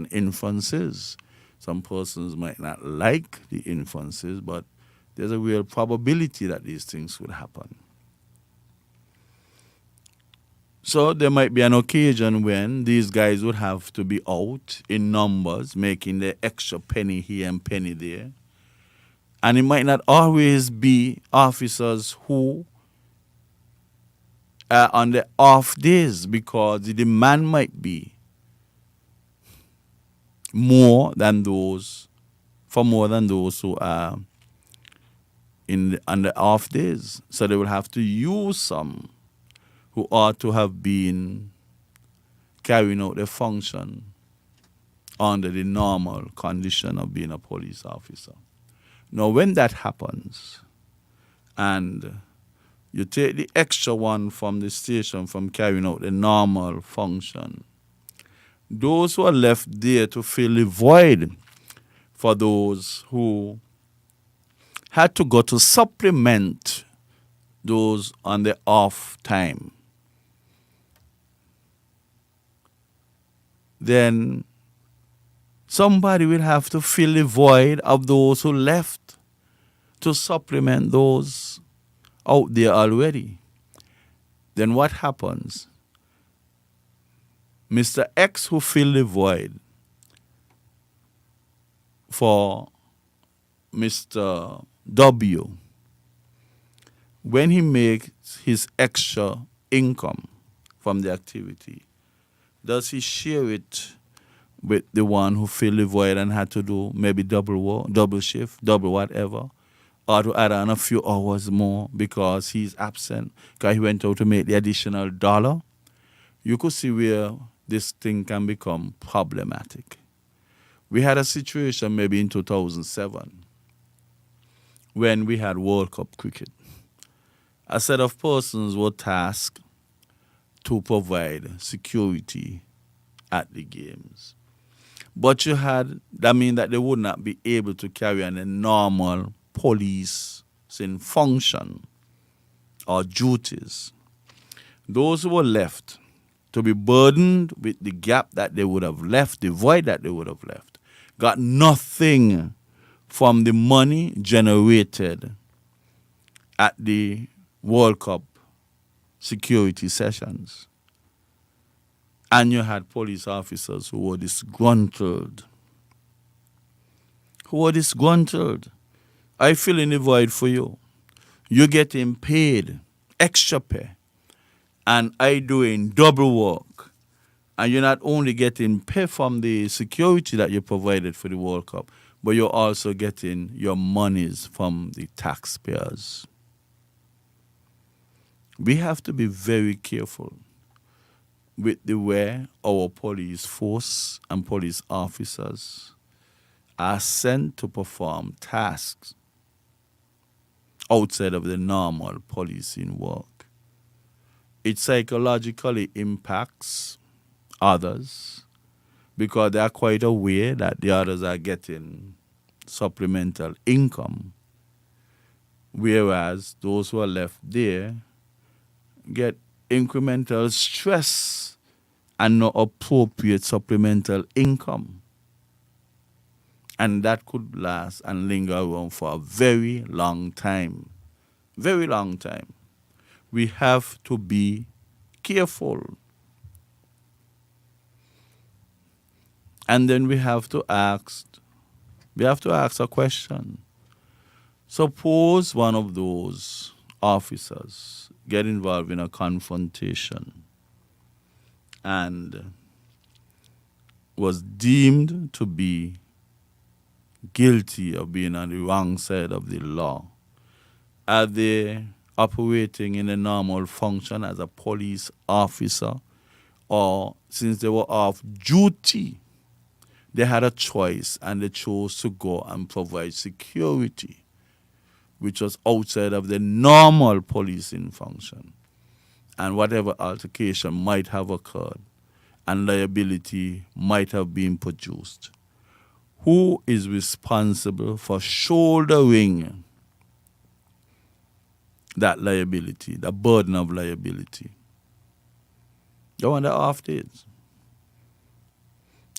inferences. Some persons might not like the inferences, but there's a real probability that these things would happen. So there might be an occasion when these guys would have to be out in numbers, making the extra penny here and penny there. And it might not always be officers who are on the off days, because the demand might be more than those who are on the off days. So they will have to use some who ought to have been carrying out their function under the normal condition of being a police officer. Now, when that happens, and you take the extra one from the station from carrying out the normal function, those who are left there to fill the void for those who had to go to supplement those on the off time, then somebody will have to fill the void of those who left to supplement those out there already. Then what happens? Mr. X, who filled the void for Mr. W, when he makes his extra income from the activity, does he share it with the one who filled the void and had to do maybe double work, double shift, double whatever, or to add on a few hours more because he's absent, because he went out to make the additional dollar? You could see where this thing can become problematic. We had a situation maybe in 2007 when we had World Cup cricket. A set of persons were tasked to provide security at the games. But that means that they would not be able to carry on a normal policing function or duties. Those who were left to be burdened with the gap that they would have left, the void that they would have left, got nothing from the money generated at the World Cup security sessions. And you had police officers who were disgruntled. I fill in the void for you. You're getting paid, extra pay, and I doing double work. And you're not only getting pay from the security that you provided for the World Cup, but you're also getting your monies from the taxpayers. We have to be very careful with the way our police force and police officers are sent to perform tasks outside of the normal policing work. It psychologically impacts others because they are quite aware that the others are getting supplemental income, whereas those who are left there get incremental stress and no appropriate supplemental income. And that could last and linger around for a very long time. Very long time. We have to be careful. And then we have to ask We have to ask a question. Suppose one of those officers get involved in a confrontation and was deemed to be guilty of being on the wrong side of the law. Are they operating in a normal function as a police officer? Or since they were off duty, they had a choice and they chose to go and provide security, which was outside of the normal policing function. And whatever altercation might have occurred and liability might have been produced. Who is responsible for shouldering that liability, the burden of liability? You're on the off days.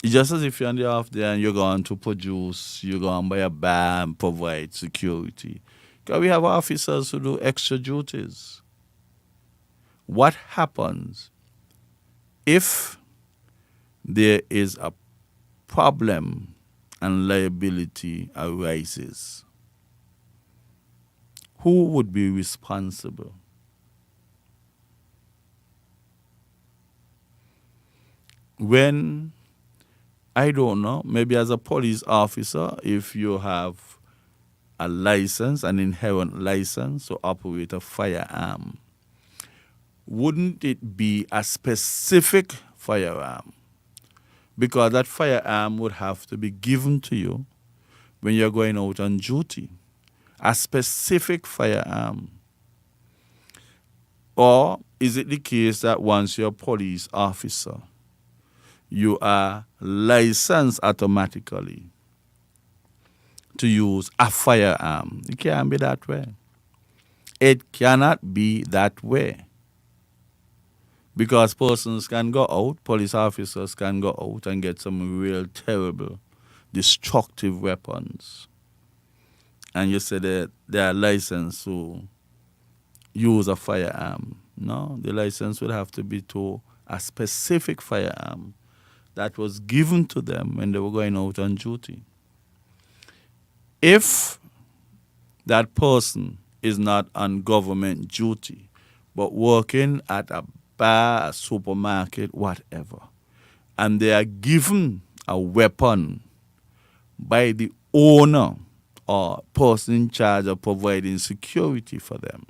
It's just as if you're on the off day and you're going to produce, you're going to buy a bar and provide security. Because we have officers who do extra duties. What happens if there is a problem and liability arises? Who would be responsible? When, I don't know, maybe as a police officer, if you have a license, an inherent license to operate a firearm, wouldn't it be a specific firearm? Because that firearm would have to be given to you when you're going out on duty. A specific firearm. Or is it the case that once you're a police officer, you are licensed automatically to use a firearm? It can't be that way. It cannot be that way. Because persons can go out, police officers can go out and get some real terrible, destructive weapons. And you say that they are licensed to use a firearm. No, the license would have to be to a specific firearm that was given to them when they were going out on duty. If that person is not on government duty, but working at a bar, a supermarket, whatever, and they are given a weapon by the owner or person in charge of providing security for them,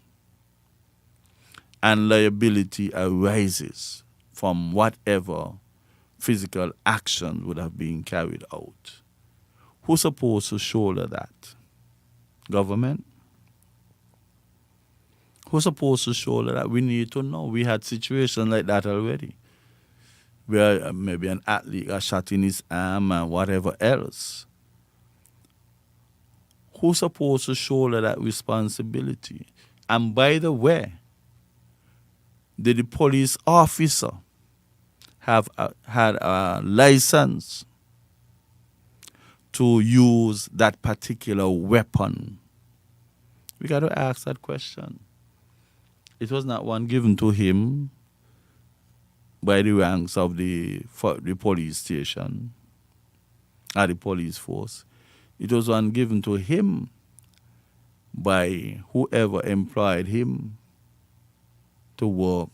and liability arises from whatever physical action would have been carried out, who's supposed to shoulder that? Government? Who's supposed to shoulder that? We need to know. We had situations like that already, where maybe an athlete got shot in his arm and whatever else. Who's supposed to shoulder that responsibility? And by the way, did the police officer had a license to use that particular weapon? We got to ask that question. It was not one given to him by the ranks of the police station or the police force. It was one given to him by whoever employed him to work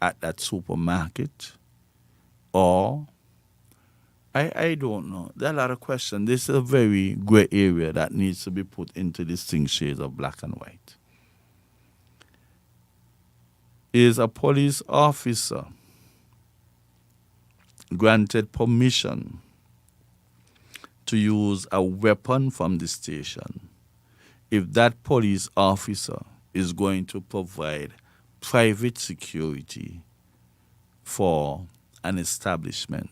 at that supermarket. Or, I don't know. There are a lot of questions. This is a very gray area that needs to be put into distinct shades of black and white. Is a police officer granted permission to use a weapon from the station if that police officer is going to provide private security for an establishment?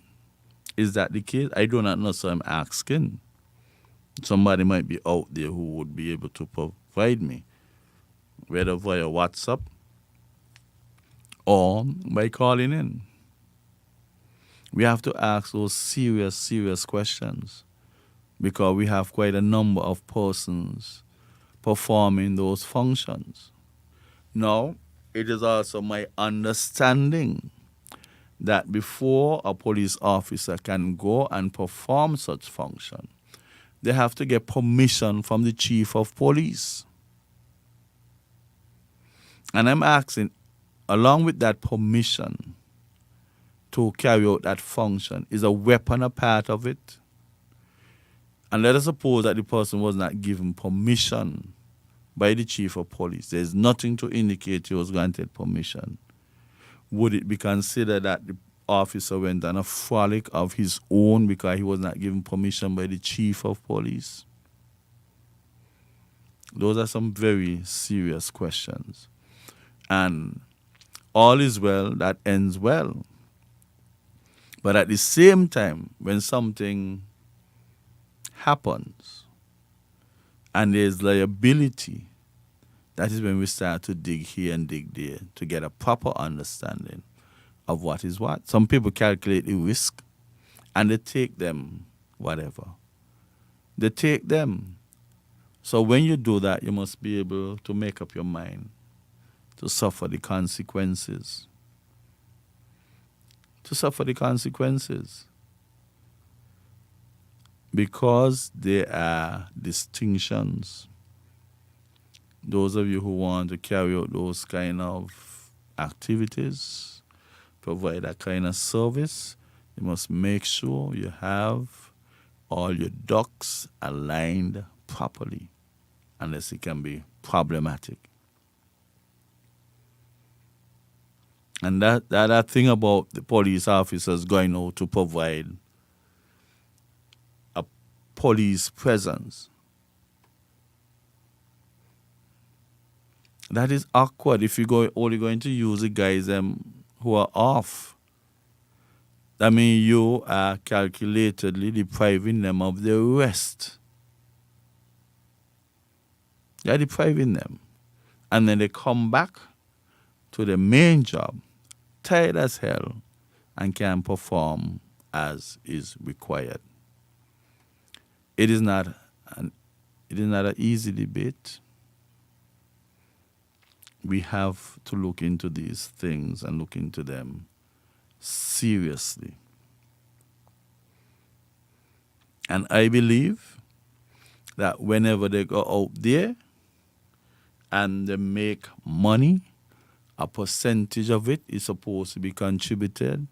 Is that the case? I do not know, so I'm asking. Somebody might be out there who would be able to provide me, whether via WhatsApp or by calling in. We have to ask those serious questions, because we have quite a number of persons performing those functions. Now, it is also my understanding that before a police officer can go and perform such function, they have to get permission from the chief of police. And I'm asking, along with that permission to carry out that function, is a weapon a part of it? And let us suppose that the person was not given permission by the chief of police. There's nothing to indicate he was granted permission. Would it be considered that the officer went on a frolic of his own because he was not given permission by the chief of police? Those are some very serious questions. And all is well that ends well. But at the same time, when something happens and there's liability, that is when we start to dig here and dig there to get a proper understanding of what is what. Some people calculate the risk and they take them whatever. They take them. So when you do that, you must be able to make up your mind to suffer the consequences. To suffer the consequences. Because there are distinctions. Those of you who want to carry out those kind of activities, provide that kind of service, you must make sure you have all your ducks aligned properly, unless it can be problematic. And that thing about the police officers going out to provide a police presence, that is awkward if you're only going to use the guys who are off. That means you are calculatedly depriving them of their rest. You're depriving them. And then they come back to the main job, tired as hell, and can perform as is required. It is not an easy debate. We have to look into these things and look into them seriously. And I believe that whenever they go out there and they make money, a percentage of it is supposed to be contributed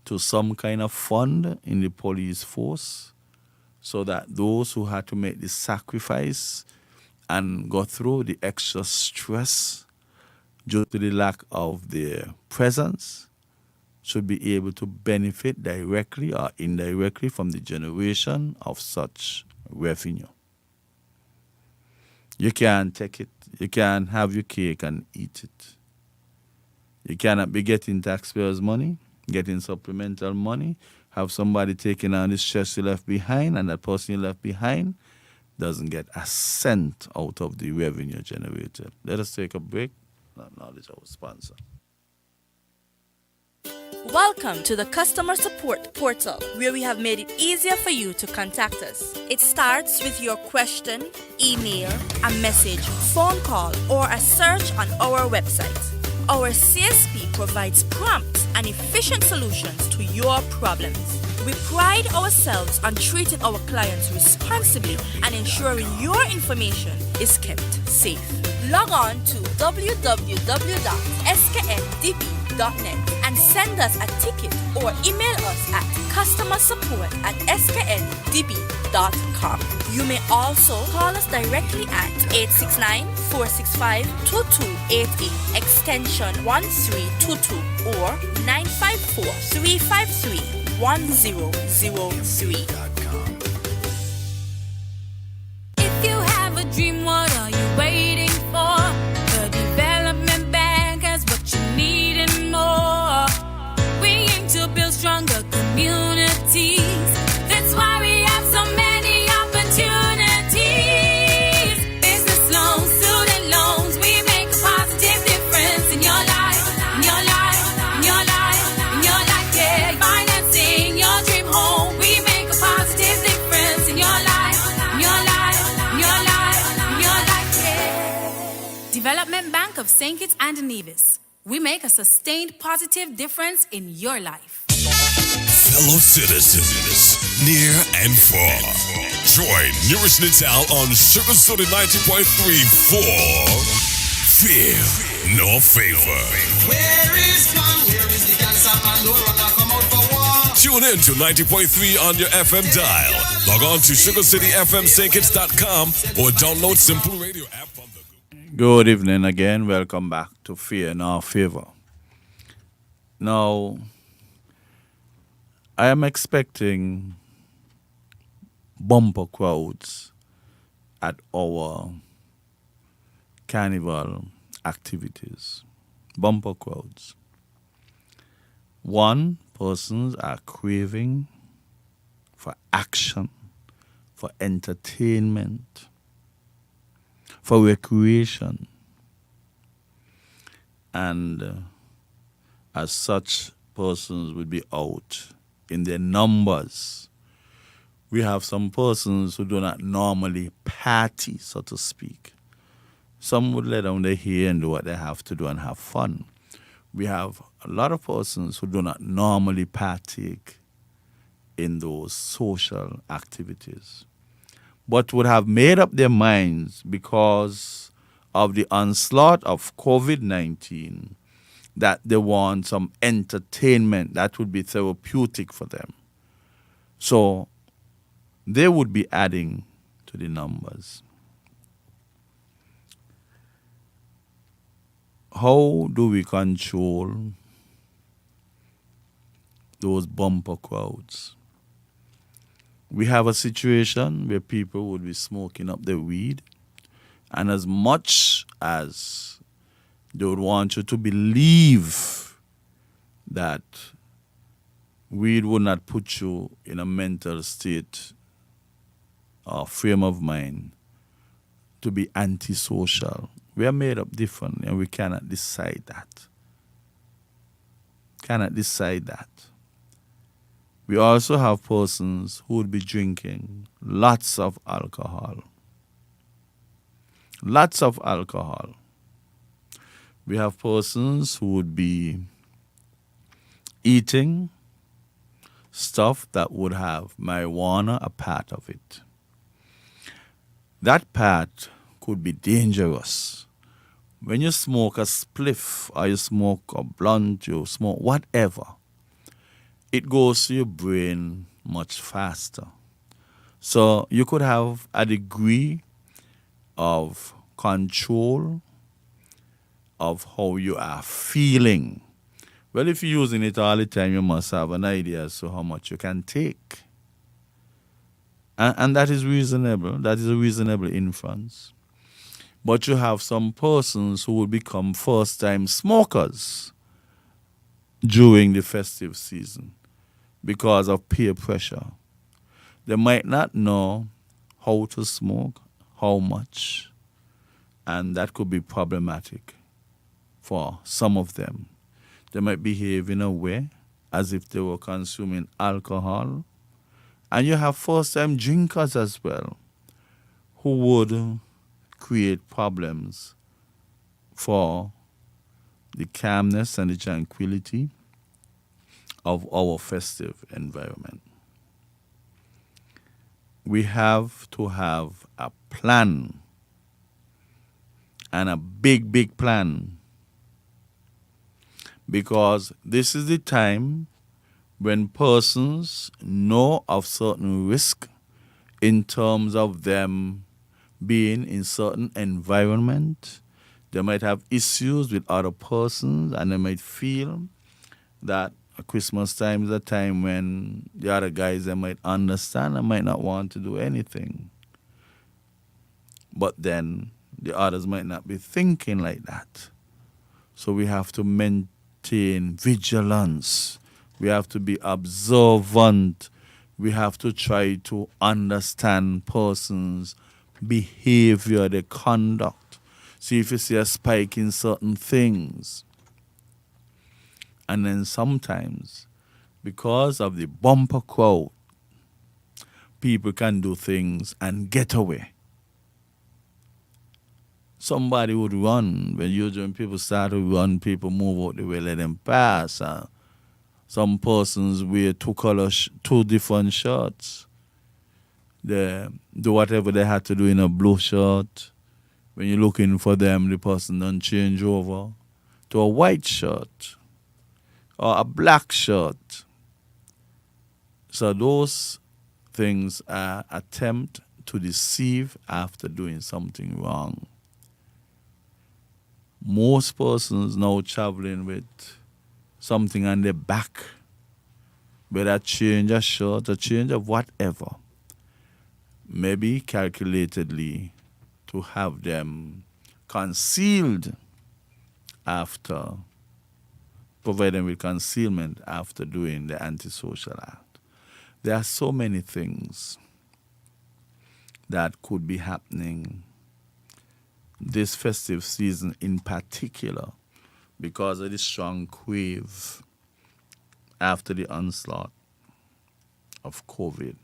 to some kind of fund in the police force, so that those who had to make the sacrifice and go through the extra stress due to the lack of their presence should be able to benefit directly or indirectly from the generation of such revenue. You can't take it. You can't have your cake and eat it. You cannot be getting taxpayers' money, getting supplemental money, have somebody taking on the stress you left behind, and that person you left behind doesn't get a cent out of the revenue generated. Let us take a break. Acknowledge our sponsor. Welcome to the customer support portal, where we have made it easier for you to contact us. It starts with your question, email, a message, phone call, or a search on our website. Our CSP provides prompt and efficient solutions to your problems. We pride ourselves on treating our clients responsibly and ensuring your information is kept safe. Log on to www.skndb.net and send us a ticket or email us at customersupport@skndb.com. You may also call us directly at 869-465-2288, extension 1322, or 954-353-1003. If you have a dream, what are you waiting for? The Development Bank has what you need and more. We aim to build stronger communities. That's why we have so many opportunities. Business loans, student loans, we make a positive difference in your life, in your life, in your life, in your life. Yeah, financing your dream home, we make a positive difference in your life, in your life, in your life, in your life. Yeah. Development Bank of St. Kitts and Nevis. We make a sustained positive difference in your life. Fellow citizens, near and far, Join NewRish Nital on Sugar City 90.3 for Fear No Favor. Where is the cancer man? No runner come out for war. Tune in to 90.3 on your FM dial. Log on to SugarCityFMSaintKitts.com or download Simple Radio app from the Google. Good evening again. Welcome back to Fear No Favor. Now, I am expecting bumper crowds at our carnival activities. Bumper crowds. One, persons are craving for action, for entertainment, for recreation. And as such, persons will be out in their numbers. We have some persons who do not normally party, so to speak. Some would let down their hair and do what they have to do and have fun. We have a lot of persons who do not normally partake in those social activities, but would have made up their minds because of the onslaught of COVID-19 that they want some entertainment that would be therapeutic for them. So they would be adding to the numbers. How do we control those bumper crowds? We have a situation where people would be smoking up their weed, and as much as they would want you to believe that weed would not put you in a mental state or frame of mind to be antisocial. We are made up different and we cannot decide that. Cannot decide that. We also have persons who would be drinking lots of alcohol. Lots of alcohol. We have persons who would be eating stuff that would have marijuana a part of it. That part could be dangerous. When you smoke a spliff or you smoke a blunt, you smoke whatever, it goes to your brain much faster. So you could have a degree of control of how you are feeling. Well, if you're using it all the time, you must have an idea as to how much you can take. And that is reasonable. That is a reasonable inference. But you have some persons who will become first-time smokers during the festive season because of peer pressure. They might not know how to smoke, how much, and that could be problematic for some of them. They might behave in a way as if they were consuming alcohol. And you have first-time drinkers as well who would create problems for the calmness and the tranquility of our festive environment. We have to have a plan, and a big, big plan, because this is the time when persons know of certain risk in terms of them being in certain environment. They might have issues with other persons, and they might feel that Christmas time is a time when the other guys, they might understand and might not want to do anything. But then the others might not be thinking like that. So we have to maintain vigilance. We have to be observant. We have to try to understand persons' behavior, their conduct. See if you see a spike in certain things. And then sometimes, because of the bumper crowd, people can do things and get away. Somebody would run. When usually people start to run, people move out the way, let them pass. Some persons wear two different shirts. They do whatever they had to do in a blue shirt. When you're looking for them, the person don't change over to a white shirt or a black shirt. So those things are attempt to deceive after doing something wrong. Most persons now traveling with something on their back, whether a change of shirt, a change of whatever, maybe calculatedly to have them concealed after, provide them with concealment after doing the antisocial act. There are so many things that could be happening this festive season in particular because of the strong crave after the onslaught of COVID.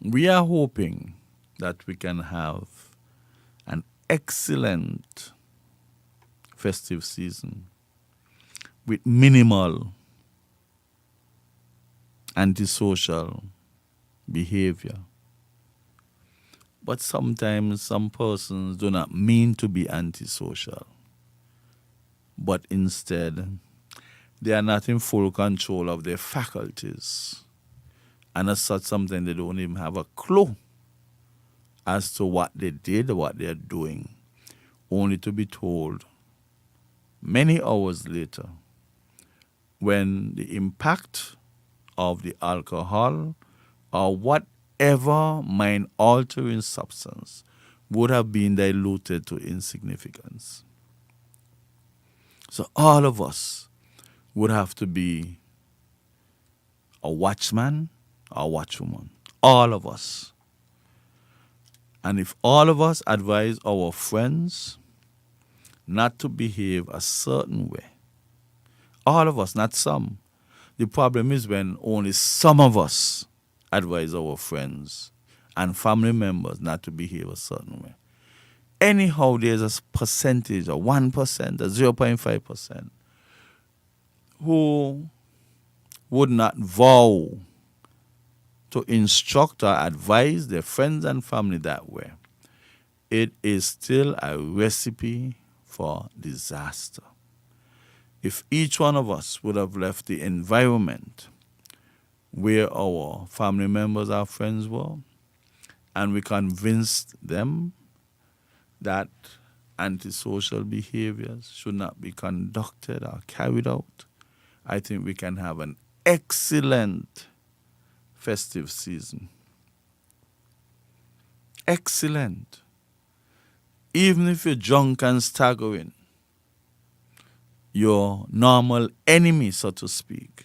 We are hoping that we can have an excellent festive season with minimal antisocial behavior. But sometimes some persons do not mean to be antisocial, but instead they are not in full control of their faculties. And as such, sometimes they don't even have a clue as to what they did or what they are doing, only to be told many hours later when the impact of the alcohol or whatever mind-altering substance would have been diluted to insignificance. So all of us would have to be a watchman or watchwoman. All of us. And if all of us advise our friends not to behave a certain way, all of us, not some. The problem is when only some of us advise our friends and family members not to behave a certain way. Anyhow, there's a percentage, a 1%, a 0.5%, who would not vow to instruct or advise their friends and family that way. It is still a recipe for disaster. If each one of us would have left the environment where our family members, our friends were, and we convinced them that antisocial behaviors should not be conducted or carried out, I think we can have an excellent festive season. Excellent. Even if you're drunk and staggering, your normal enemy, so to speak,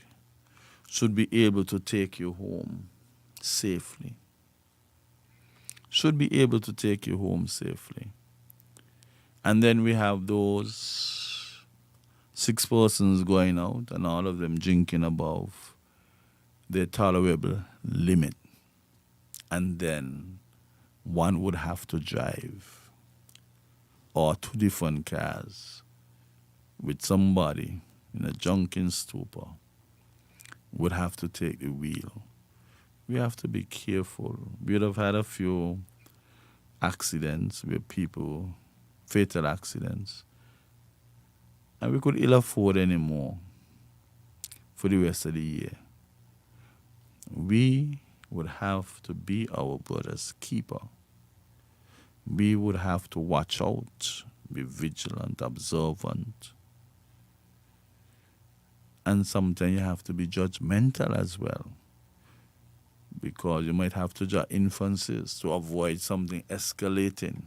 should be able to take you home safely. Should be able to take you home safely. And then we have those 6 persons going out and all of them drinking above their tolerable limit. And then one would have to drive, or 2 different cars with somebody in a drunken stupor would have to take the wheel. We have to be careful. We would have had a few accidents where people, fatal accidents, and we could ill afford any more for the rest of the year. We would have to be our brother's keeper. We would have to watch out, be vigilant, observant. And sometimes you have to be judgmental as well, because you might have to draw inferences to avoid something escalating.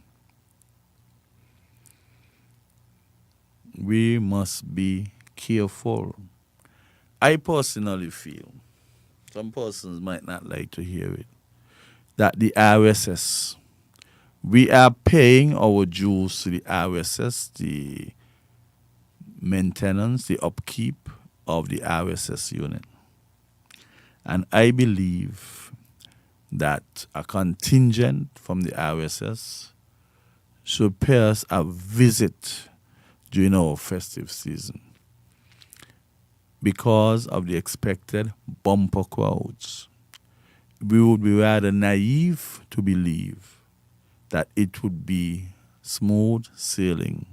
We must be careful. I personally feel, some persons might not like to hear it, that the RSS, we are paying our dues to the RSS, the maintenance, the upkeep of the RSS unit. And I believe that a contingent from the RSS should pay us a visit during our festive season because of the expected bumper crowds. we would be rather naive to believe that it would be smooth sailing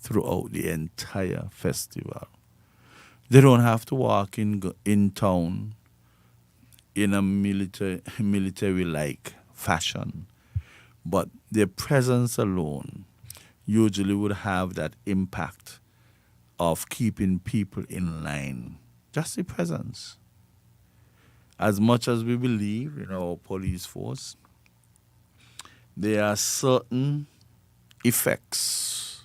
throughout the entire festival. They don't have to walk in town in a military-like fashion, but their presence alone usually would have that impact of keeping people in line. Just the presence. As much as we believe in our police force, there are certain effects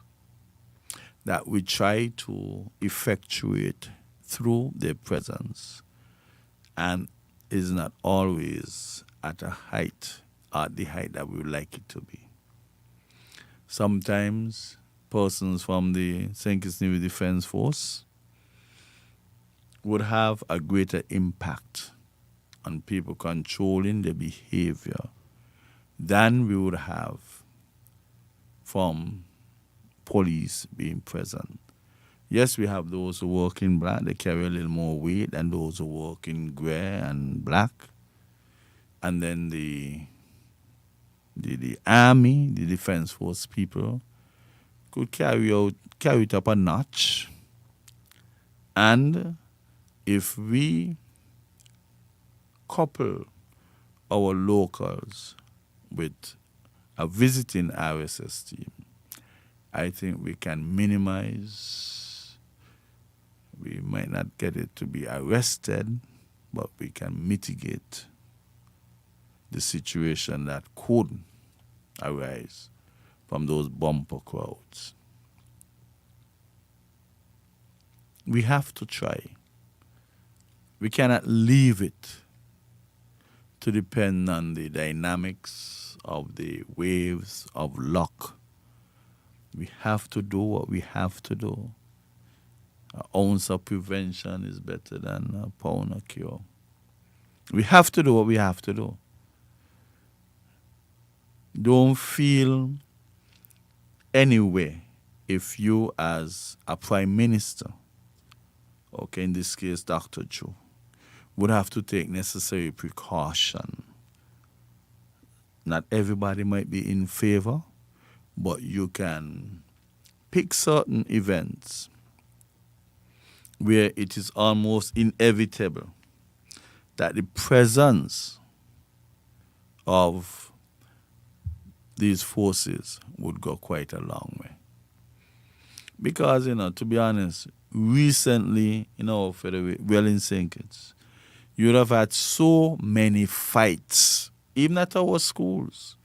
that we try to effectuate through their presence, and is not always at the height that we would like it to be. Sometimes persons from the St. Kitts Navy Defense Force would have a greater impact on people controlling their behavior than we would have from police being present. Yes, we have those who work in black, they carry a little more weight than those who work in gray and black. And then the army, the defense force people could carry it up a notch. And if we couple our locals with a visiting RSS team, I think we can minimize, we might not get it to be arrested, but we can mitigate the situation that could arise from those bumper crowds. We have to try. We cannot leave it to depend on the dynamics of the waves of luck. We have to do what we have to do. An ounce of prevention is better than a pound of cure. We have to do what we have to do. Don't feel any way if you as a prime minister, okay, in this case Dr. Joe, would have to take necessary precaution. Not everybody might be in favor, but you can pick certain events where it is almost inevitable that the presence of these forces would go quite a long way. Because, to be honest, recently, well in St. Kitts, you would have had so many fights, even at our schools.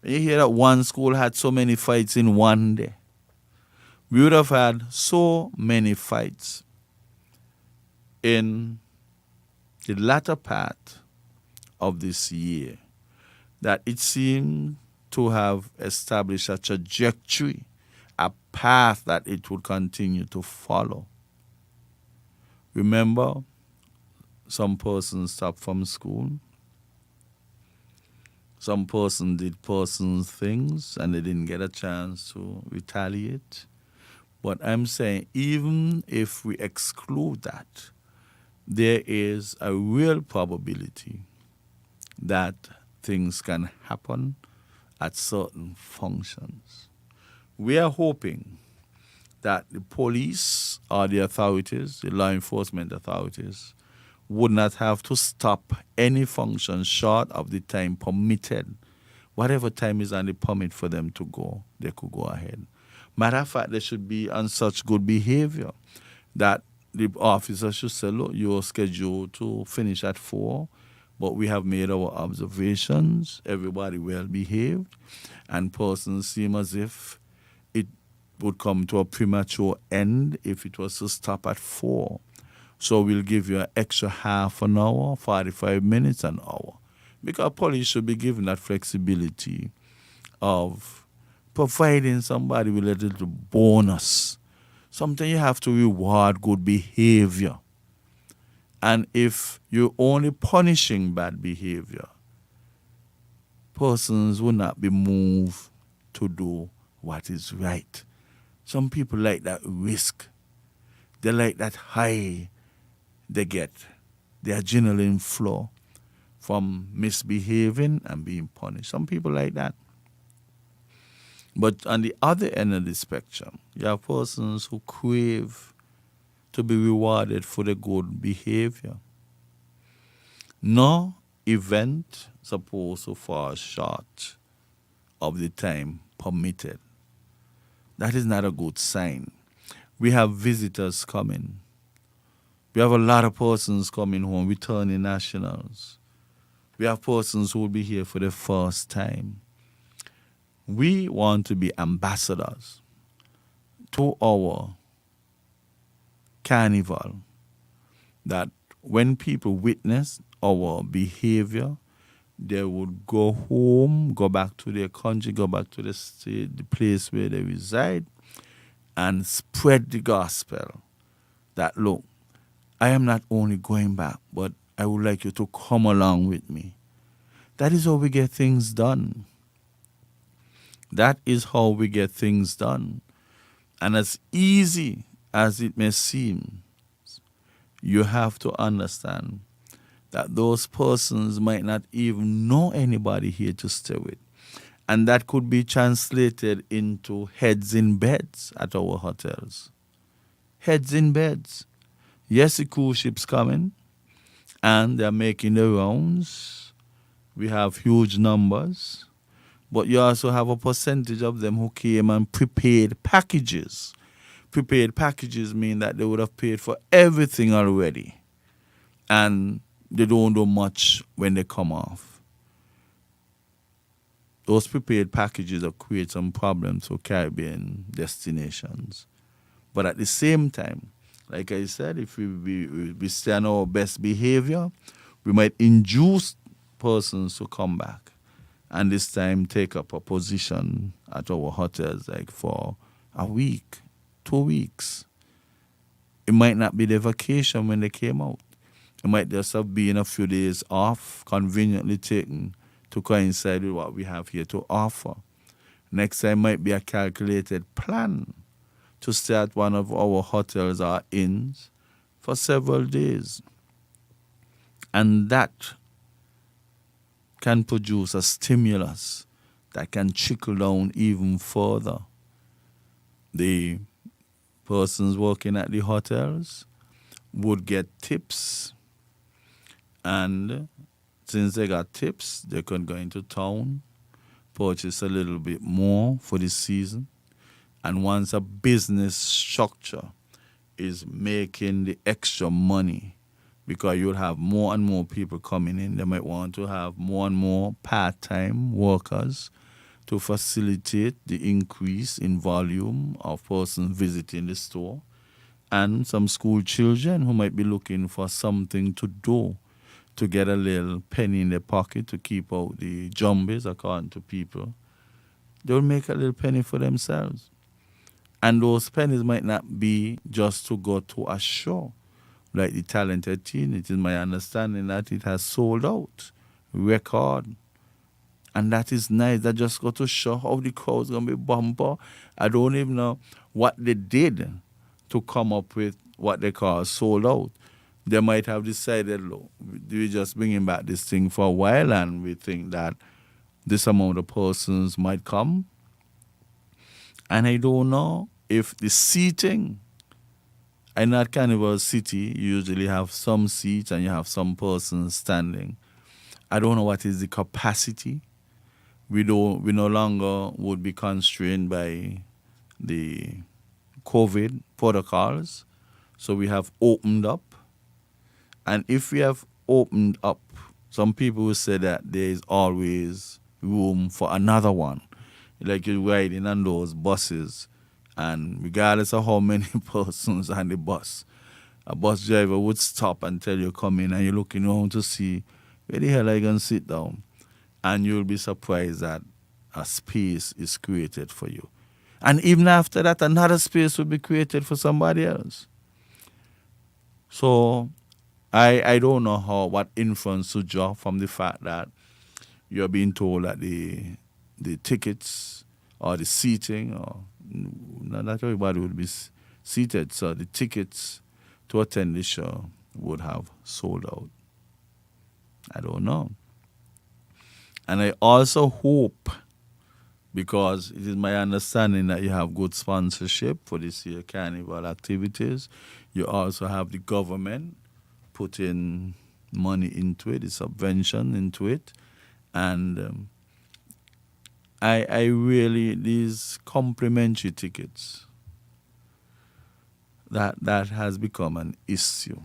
You hear that one school had so many fights in one day. We would have had so many fights in the latter part of this year that it seemed to have established a trajectory, a path that it would continue to follow. Remember, some persons stopped from school. Some person did person's things and they didn't get a chance to retaliate. But I'm saying even if we exclude that, there is a real probability that things can happen at certain functions. We are hoping that the police or the authorities, the law enforcement authorities, would not have to stop any function short of the time permitted. Whatever time is on the permit for them to go, they could go ahead. Matter of fact, they should be on such good behavior that the officer should say, look, you're scheduled to finish at 4, but we have made our observations, everybody well behaved, and persons seem as if it would come to a premature end if it was to stop at 4. So we'll give you an extra half an hour, 45 minutes, an hour. Because police should be given that flexibility of providing somebody with a little bonus. Sometimes you have to reward good behavior. And if you're only punishing bad behavior, persons will not be moved to do what is right. Some people like that risk. They like that high they get, the adrenaline flow from misbehaving and being punished. Some people like that. But on the other end of the spectrum, you have persons who crave to be rewarded for the good behavior. No event supposed to fall short of the time permitted. That is not a good sign. We have visitors coming. We have a lot of persons coming home, returning nationals. We have persons who will be here for the first time. We want to be ambassadors to our carnival, that when people witness our behavior, they would go home, go back to their country, go back to the state, the place where they reside, and spread the gospel that, look, I am not only going back, but I would like you to come along with me. That is how we get things done. That is how we get things done. And as easy as it may seem, you have to understand that those persons might not even know anybody here to stay with. And that could be translated into heads in beds at our hotels. Heads in beds. Yes, the cruise ship's coming, and they're making the rounds. We have huge numbers. But you also have a percentage of them who came and prepared packages. Prepared packages mean that they would have paid for everything already. And they don't do much when they come off. Those prepared packages have created some problems for Caribbean destinations. But at the same time, like I said, if we stay on our best behavior, we might induce persons to come back and this time take up a position at our hotels like for a week, 2 weeks. It might not be their vacation when they came out. It might just have been a few days off, conveniently taken to coincide with what we have here to offer. Next time might be a calculated plan to stay at one of our hotels or inns for several days. And that can produce a stimulus that can trickle down even further. The persons working at the hotels would get tips, and since they got tips, they can go into town, purchase a little bit more for the season. And once a business structure is making the extra money, because you'll have more and more people coming in, they might want to have more and more part-time workers to facilitate the increase in volume of persons visiting the store, and some school children who might be looking for something to do to get a little penny in their pocket to keep out the jumbies, according to people. They'll make a little penny for themselves. And those pennies might not be just to go to a show. Like the Talented Teen, it is my understanding that it has sold out record. And that is nice. That just got to show how the crowd's going to be bumper. I don't even know what they did to come up with what they call sold out. They might have decided, look, we just bringing back this thing for a while and we think that this amount of persons might come. And I don't know if the seating, in that Carnival City, you usually have some seats and you have some persons standing. I don't know what is the capacity. We no longer would be constrained by the COVID protocols. So we have opened up. And if we have opened up, some people will say that there is always room for another one. Like you're riding on those buses, and regardless of how many persons on the bus, a bus driver would stop and tell you come in, and you're looking around to see where the hell are you going to sit down. And you'll be surprised that a space is created for you. And even after that, another space will be created for somebody else. So I don't know what inference to draw from the fact that you're being told that the tickets or the seating, or not everybody would be seated, so the tickets to attend the show would have sold out. I don't know. And I also hope, because it is my understanding that you have good sponsorship for this year carnival activities, you also have the government putting money into it, the subvention into it, and I really, these complimentary tickets, that has become an issue,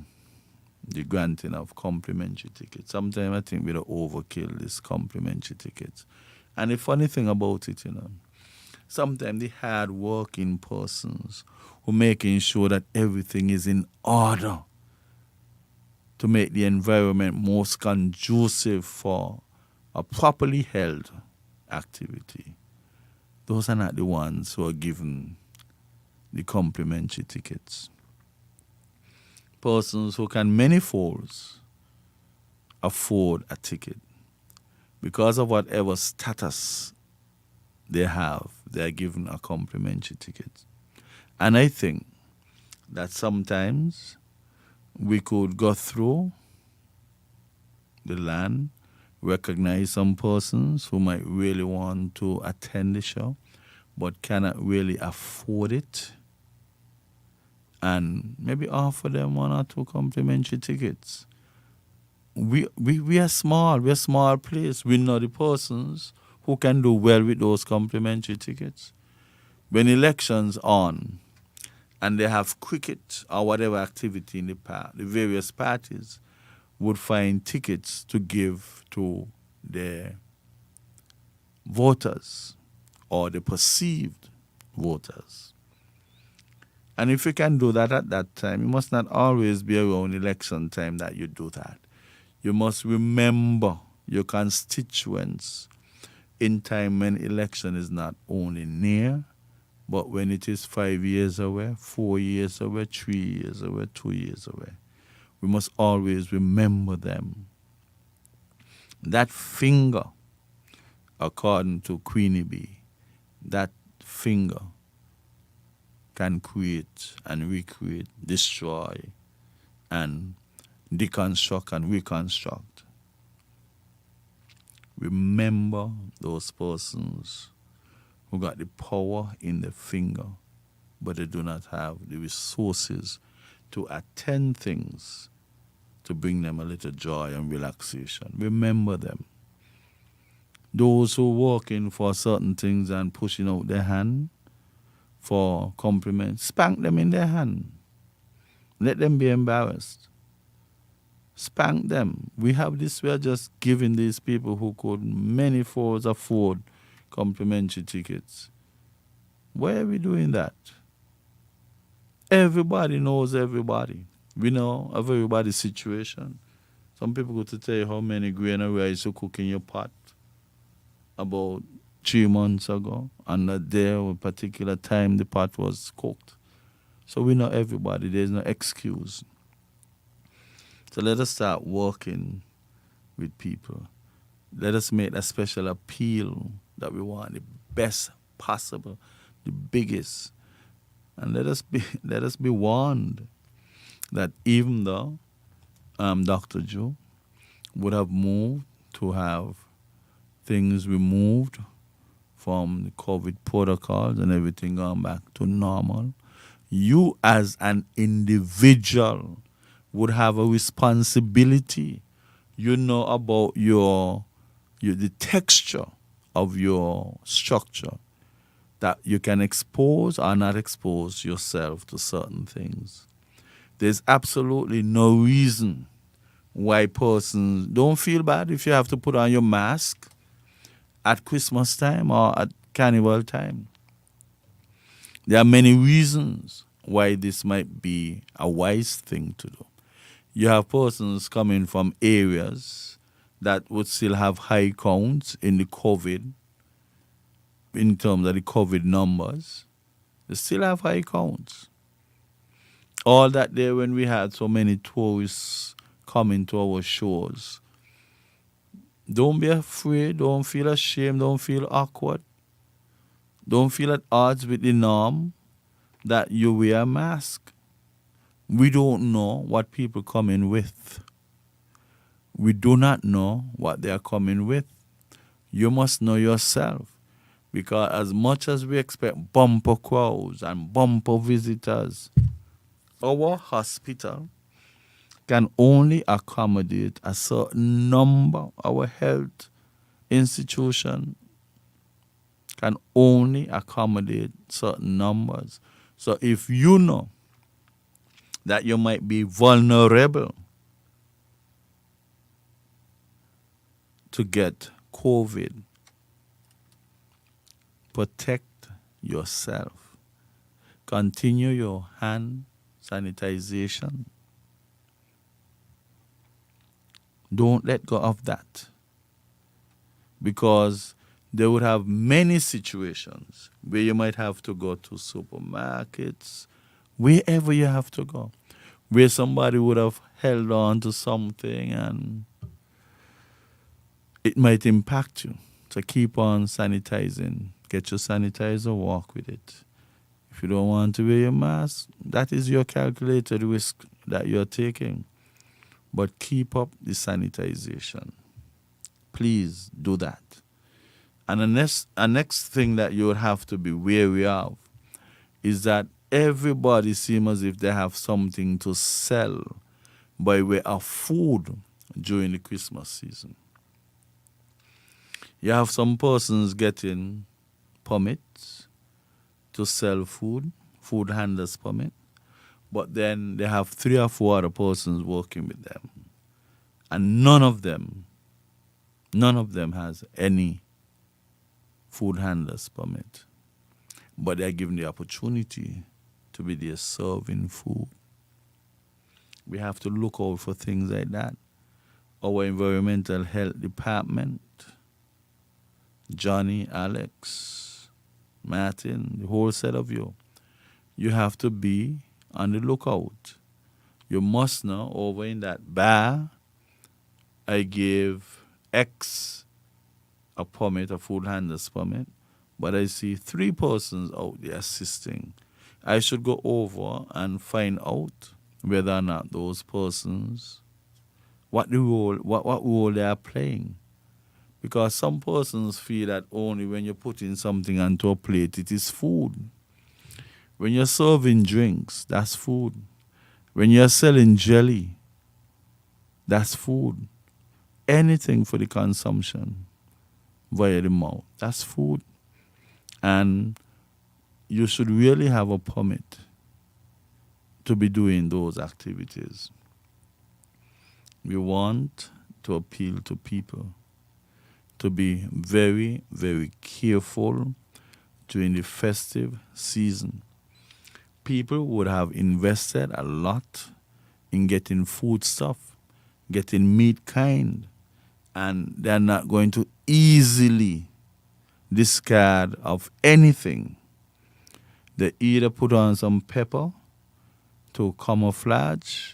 the granting of complimentary tickets. Sometimes I think we don't overkill these complimentary tickets. And the funny thing about it, sometimes the hard-working persons who making sure that everything is in order to make the environment most conducive for a properly held activity, those are not the ones who are given the complimentary tickets. Persons who can many folds afford a ticket because of whatever status they have, they are given a complimentary ticket. And I think that sometimes we could go through the land, recognize some persons who might really want to attend the show but cannot really afford it, and maybe offer them one or two complimentary tickets. We are small. We're a small place. We know the persons who can do well with those complimentary tickets. When elections on and they have cricket or whatever activity in the park, the various parties would find tickets to give to their voters or the perceived voters. And if you can do that at that time, you must not always be around election time that you do that. You must remember your constituents in time when election is not only near, but when it is 5 years away, 4 years away, 3 years away, 2 years away. We must always remember them. That finger, according to Queenie Bee, that finger can create and recreate, destroy and deconstruct and reconstruct. Remember those persons who got the power in the finger, but they do not have the resources to attend things to bring them a little joy and relaxation. Remember them. Those who are working for certain things and pushing out their hand for compliments, spank them in their hand. Let them be embarrassed. Spank them. We are just giving these people who could many folds afford complimentary tickets. Why are we doing that? Everybody knows everybody. We know of everybody's situation. Some people go to tell you how many grain of rice you cook in your pot about 3 months ago, and a day or a particular time the pot was cooked. So we know everybody. There's no excuse. So let us start working with people. Let us make a special appeal that we want the best possible, the biggest. And let us be warned that even though Dr. Joe would have moved to have things removed from the COVID protocols and everything gone back to normal, you as an individual would have a responsibility. You know about the texture of your structure, that you can expose or not expose yourself to certain things. There's absolutely no reason why persons don't feel bad if you have to put on your mask at Christmas time or at carnival time. There are many reasons why this might be a wise thing to do. You have persons coming from areas that would still have high counts in the COVID, in terms of the COVID numbers. They still have high counts. All that day when we had so many tourists coming to our shores. Don't be afraid, don't feel ashamed, don't feel awkward. Don't feel at odds with the norm that you wear a mask. We don't know what people come in with. We do not know what they are coming with. You must know yourself. Because as much as we expect bumper crowds and bumper visitors, our hospital can only accommodate a certain number. Our health institution can only accommodate certain numbers. So if you know that you might be vulnerable to get COVID, protect yourself. Continue your hand sanitization. Don't let go of that. Because there would have many situations where you might have to go to supermarkets, wherever you have to go, where somebody would have held on to something and it might impact you. So keep on sanitizing. Get your sanitizer, walk with it. If you don't want to wear your mask, that is your calculated risk that you're taking. But keep up the sanitization. Please do that. And the next thing that you would have to be wary of is that everybody seems as if they have something to sell by way of food during the Christmas season. You have some persons getting permits to sell food handlers permit, but then they have 3 or 4 other persons working with them. And none of them has any food handlers permit. But they're given the opportunity to be there serving food. We have to look out for things like that. Our environmental health department, Johnny, Alex, Martin, the whole set of you have to be on the lookout. You must know over in that bar, I gave X a permit, a food handler's permit, but I see 3 persons out there assisting. I should go over and find out whether or not those persons, what role they are playing. Because some persons feel that only when you're putting something onto a plate, it is food. When you're serving drinks, that's food. When you're selling jelly, that's food. Anything for the consumption via the mouth, that's food. And you should really have a permit to be doing those activities. We want to appeal to people to be very, very careful during the festive season. People would have invested a lot in getting food stuff, getting meat kind, and they're not going to easily discard of anything. They either put on some pepper to camouflage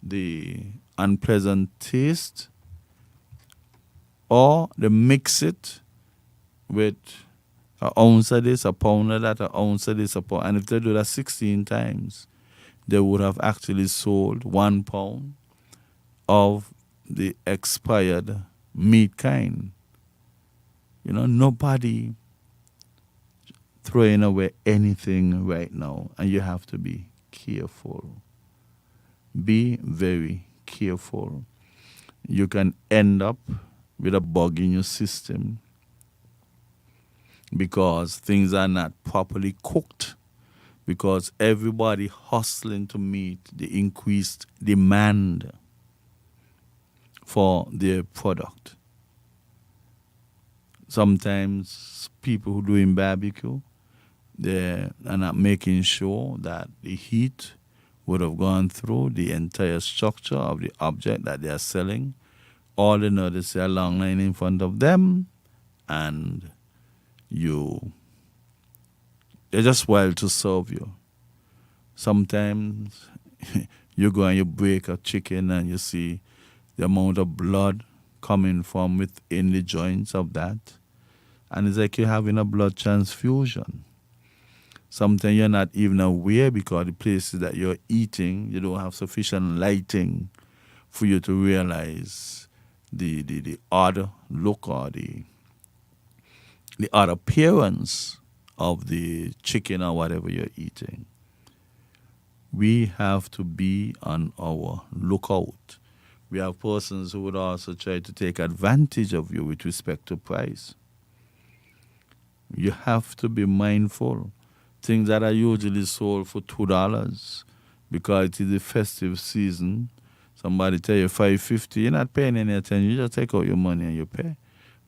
the unpleasant taste, or they mix it with an ounce of this, a pound of that, an ounce of this, a pound. And if they do that 16 times, they would have actually sold 1 pound of the expired meat kind. You know, nobody throwing away anything right now, and you have to be careful. Be very careful. You can end up with a bug in your system because things are not properly cooked, because everybody hustling to meet the increased demand for their product. Sometimes people who doing barbecue, they are not making sure that the heat would have gone through the entire structure of the object that they are selling. All they know is a long line in front of them, and they're just wild to serve you. Sometimes you go and you break a chicken and you see the amount of blood coming from within the joints of that, and it's like you're having a blood transfusion. Sometimes you're not even aware because the places that you're eating, you don't have sufficient lighting for you to realize the odd look or the odd appearance of the chicken or whatever you're eating. We have to be on our lookout. We have persons who would also try to take advantage of you with respect to price. You have to be mindful. Things that are usually sold for $2 because it is the festive season. Somebody tell you $5.50, you're not paying any attention. You just take out your money and you pay.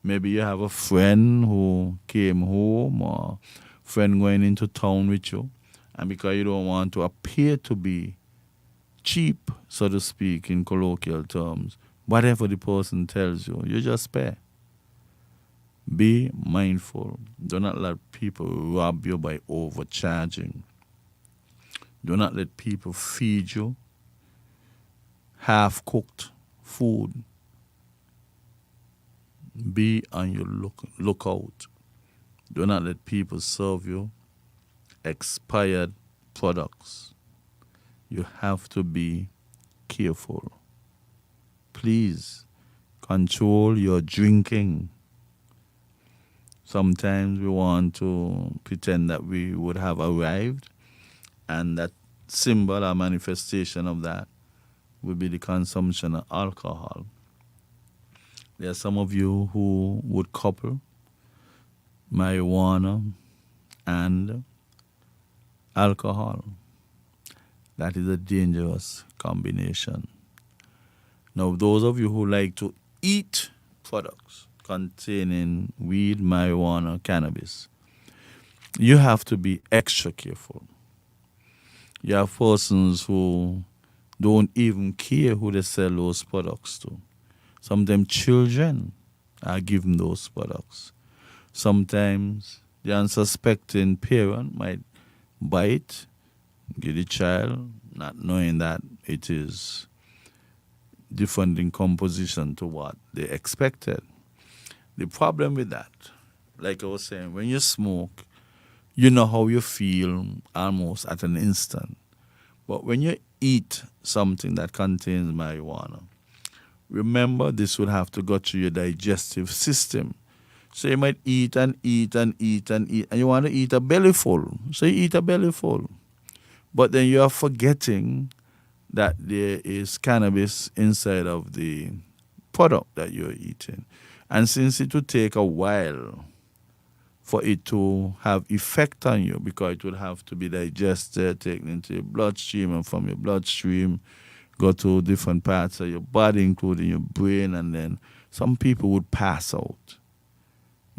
Maybe you have a friend who came home or friend going into town with you, and because you don't want to appear to be cheap, so to speak, in colloquial terms, whatever the person tells you, you just pay. Be mindful. Do not let people rob you by overcharging. Do not let people feed you half-cooked food. Be on your lookout. Do not let people serve you expired products. You have to be careful. Please control your drinking. Sometimes we want to pretend that we would have arrived, and that symbol or manifestation of that would be the consumption of alcohol. There are some of you who would couple marijuana and alcohol. That is a dangerous combination. Now, those of you who like to eat products containing weed, marijuana, cannabis, you have to be extra careful. You have persons who don't even care who they sell those products to. Sometimes children are given those products. Sometimes the unsuspecting parent might buy it, give the child, not knowing that it is different in composition to what they expected. The problem with that, like I was saying, when you smoke, you know how you feel almost at an instant. But when you eat something that contains marijuana, remember this would have to go through your digestive system. So you might eat and eat and eat and eat, and you want to eat a belly full. So you eat a belly full. But then you are forgetting that there is cannabis inside of the product that you're eating. And since it would take a while for it to have effect on you, because it would have to be digested, taken into your bloodstream, and from your bloodstream go to different parts of your body, including your brain, and then some people would pass out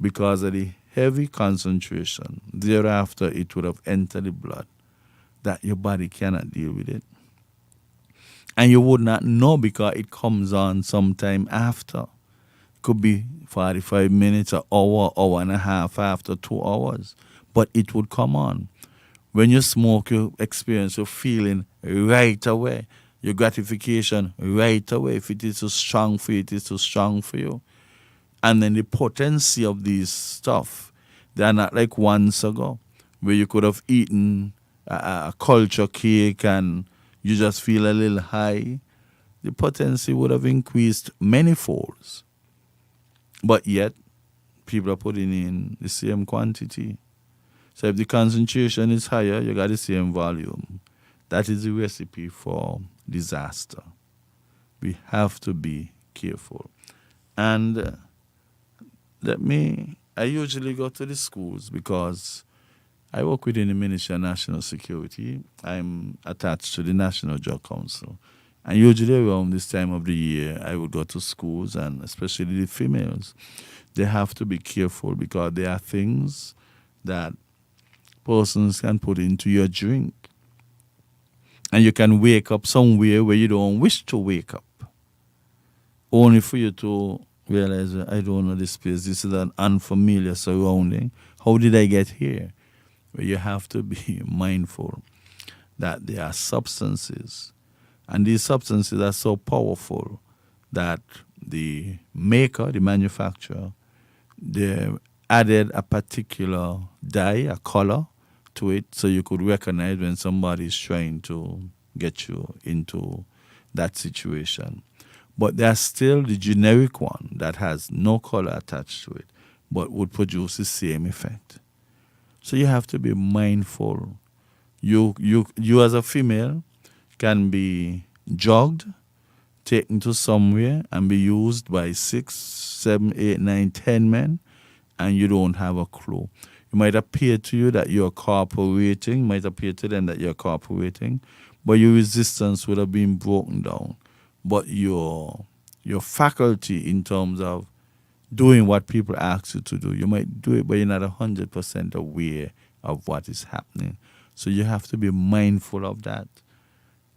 because of the heavy concentration. Thereafter, it would have entered the blood that your body cannot deal with it. And you would not know because it comes on sometime after. Could be 45 minutes, an hour, hour and a half after 2 hours. But it would come on. When you smoke, you experience your feeling right away. Your gratification right away. If it is too strong for you, it is too strong for you. And then the potency of these stuff, they are not like once ago, where you could have eaten a culture cake and you just feel a little high. The potency would have increased many folds. But yet, people are putting in the same quantity. So if the concentration is higher, you got the same volume. That is the recipe for disaster. We have to be careful. And I usually go to the schools because I work within the Ministry of National Security. I'm attached to the National Drug Council. And usually around this time of the year, I would go to schools, and especially the females. They have to be careful because there are things that persons can put into your drink. And you can wake up somewhere where you don't wish to wake up. Only for you to realize, I don't know this place. This is an unfamiliar surrounding. How did I get here? Well, you have to be mindful that there are substances. And these substances are so powerful that the maker, the manufacturer, they added a particular dye, a color to it, so you could recognize when somebody is trying to get you into that situation. But there's still the generic one that has no color attached to it, but would produce the same effect. So you have to be mindful. You as a female can be drugged, taken to somewhere, and be used by 6, 7, 8, 9, 10 men, and you don't have a clue. It might appear to you that you're cooperating, might appear to them that you're cooperating, but your resistance would have been broken down. But your faculty in terms of doing what people ask you to do, you might do it, but you're not 100% aware of what is happening. So you have to be mindful of that.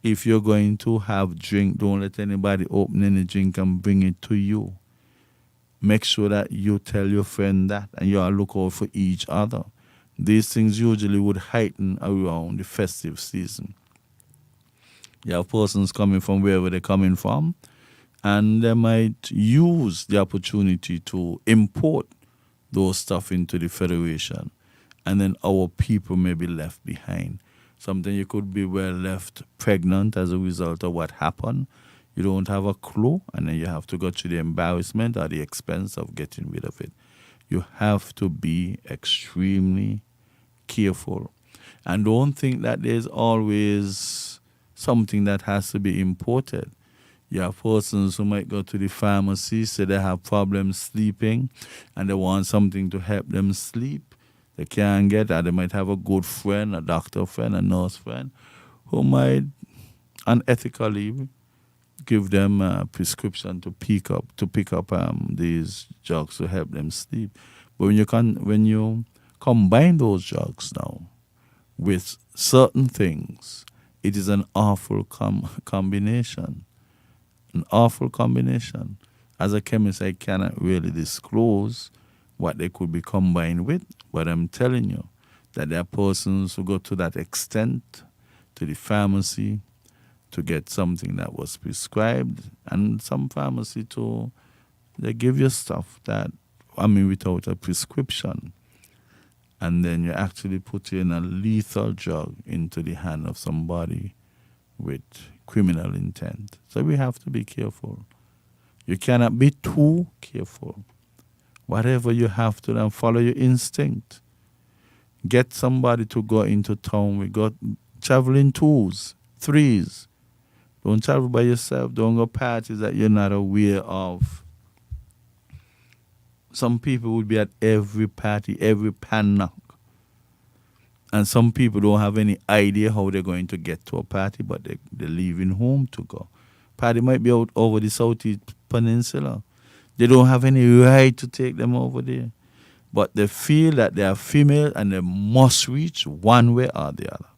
If you're going to have drink, don't let anybody open any drink and bring it to you. Make sure that you tell your friend that, and you all look out for each other. These things usually would heighten around the festive season. You have persons coming from wherever they're coming from, and they might use the opportunity to import those stuff into the Federation, and then our people may be left behind. Something you could be well left pregnant as a result of what happened. You don't have a clue, and then you have to go through the embarrassment or the expense of getting rid of it. You have to be extremely careful. And don't think that there's always something that has to be imported. You have persons who might go to the pharmacy, say they have problems sleeping, and they want something to help them sleep. They can't get that. They might have a good friend, a doctor friend, a nurse friend, who might unethically give them a prescription to pick up these drugs to help them sleep. But when you combine those drugs now with certain things, it is an awful combination. An awful combination. As a chemist, I cannot really disclose what they could be combined with, but I'm telling you that there are persons who go to that extent to the pharmacy to get something that was prescribed, and some pharmacy too, they give you stuff without a prescription, and then you actually put in a lethal drug into the hand of somebody with criminal intent. So we have to be careful. You cannot be too careful. Whatever you have to then follow your instinct. Get somebody to go into town. We got travel in 2s, 3s. Don't travel by yourself. Don't go parties that you're not aware of. Some people would be at every party, every pan knock. And some people don't have any idea how they're going to get to a party, but they're leaving home to go. Party might be out over the Southeast Peninsula. They don't have any right to take them over there. But they feel that they are female and they must reach one way or the other.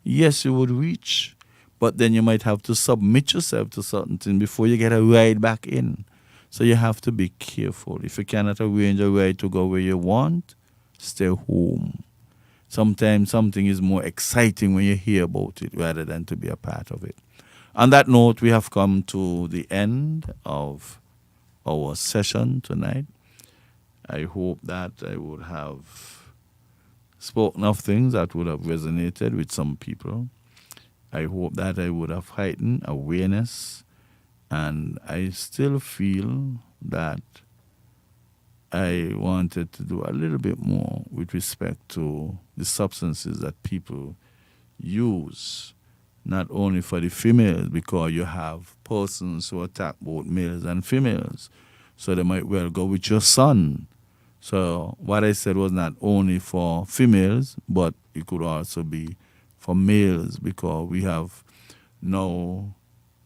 Yes, you would reach, but then you might have to submit yourself to certain things before you get a ride back in. So you have to be careful. If you cannot arrange a ride to go where you want, stay home. Sometimes something is more exciting when you hear about it rather than to be a part of it. On that note, we have come to the end of our session tonight. I hope that I would have spoken of things that would have resonated with some people. I hope that I would have heightened awareness, and I still feel that I wanted to do a little bit more with respect to the substances that people use, not only for the females, because you have persons who attack both males and females. So they might well go with your son. So what I said was not only for females, but it could also be for males, because we have no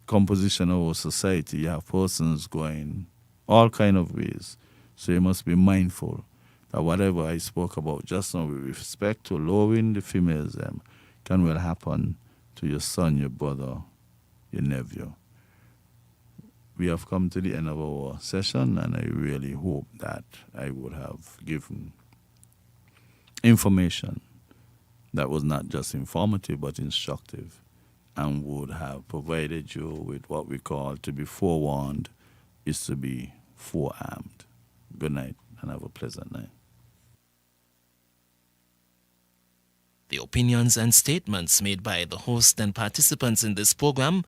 composition of our society. You have persons going all kind of ways. So you must be mindful that whatever I spoke about just now with respect to lowering the females can well happen to your son, your brother, your nephew. We have come to the end of our session, and I really hope that I would have given information that was not just informative but instructive, and would have provided you with what we call to be forewarned is to be forearmed. Good night, and have a pleasant night. The opinions and statements made by the host and participants in this program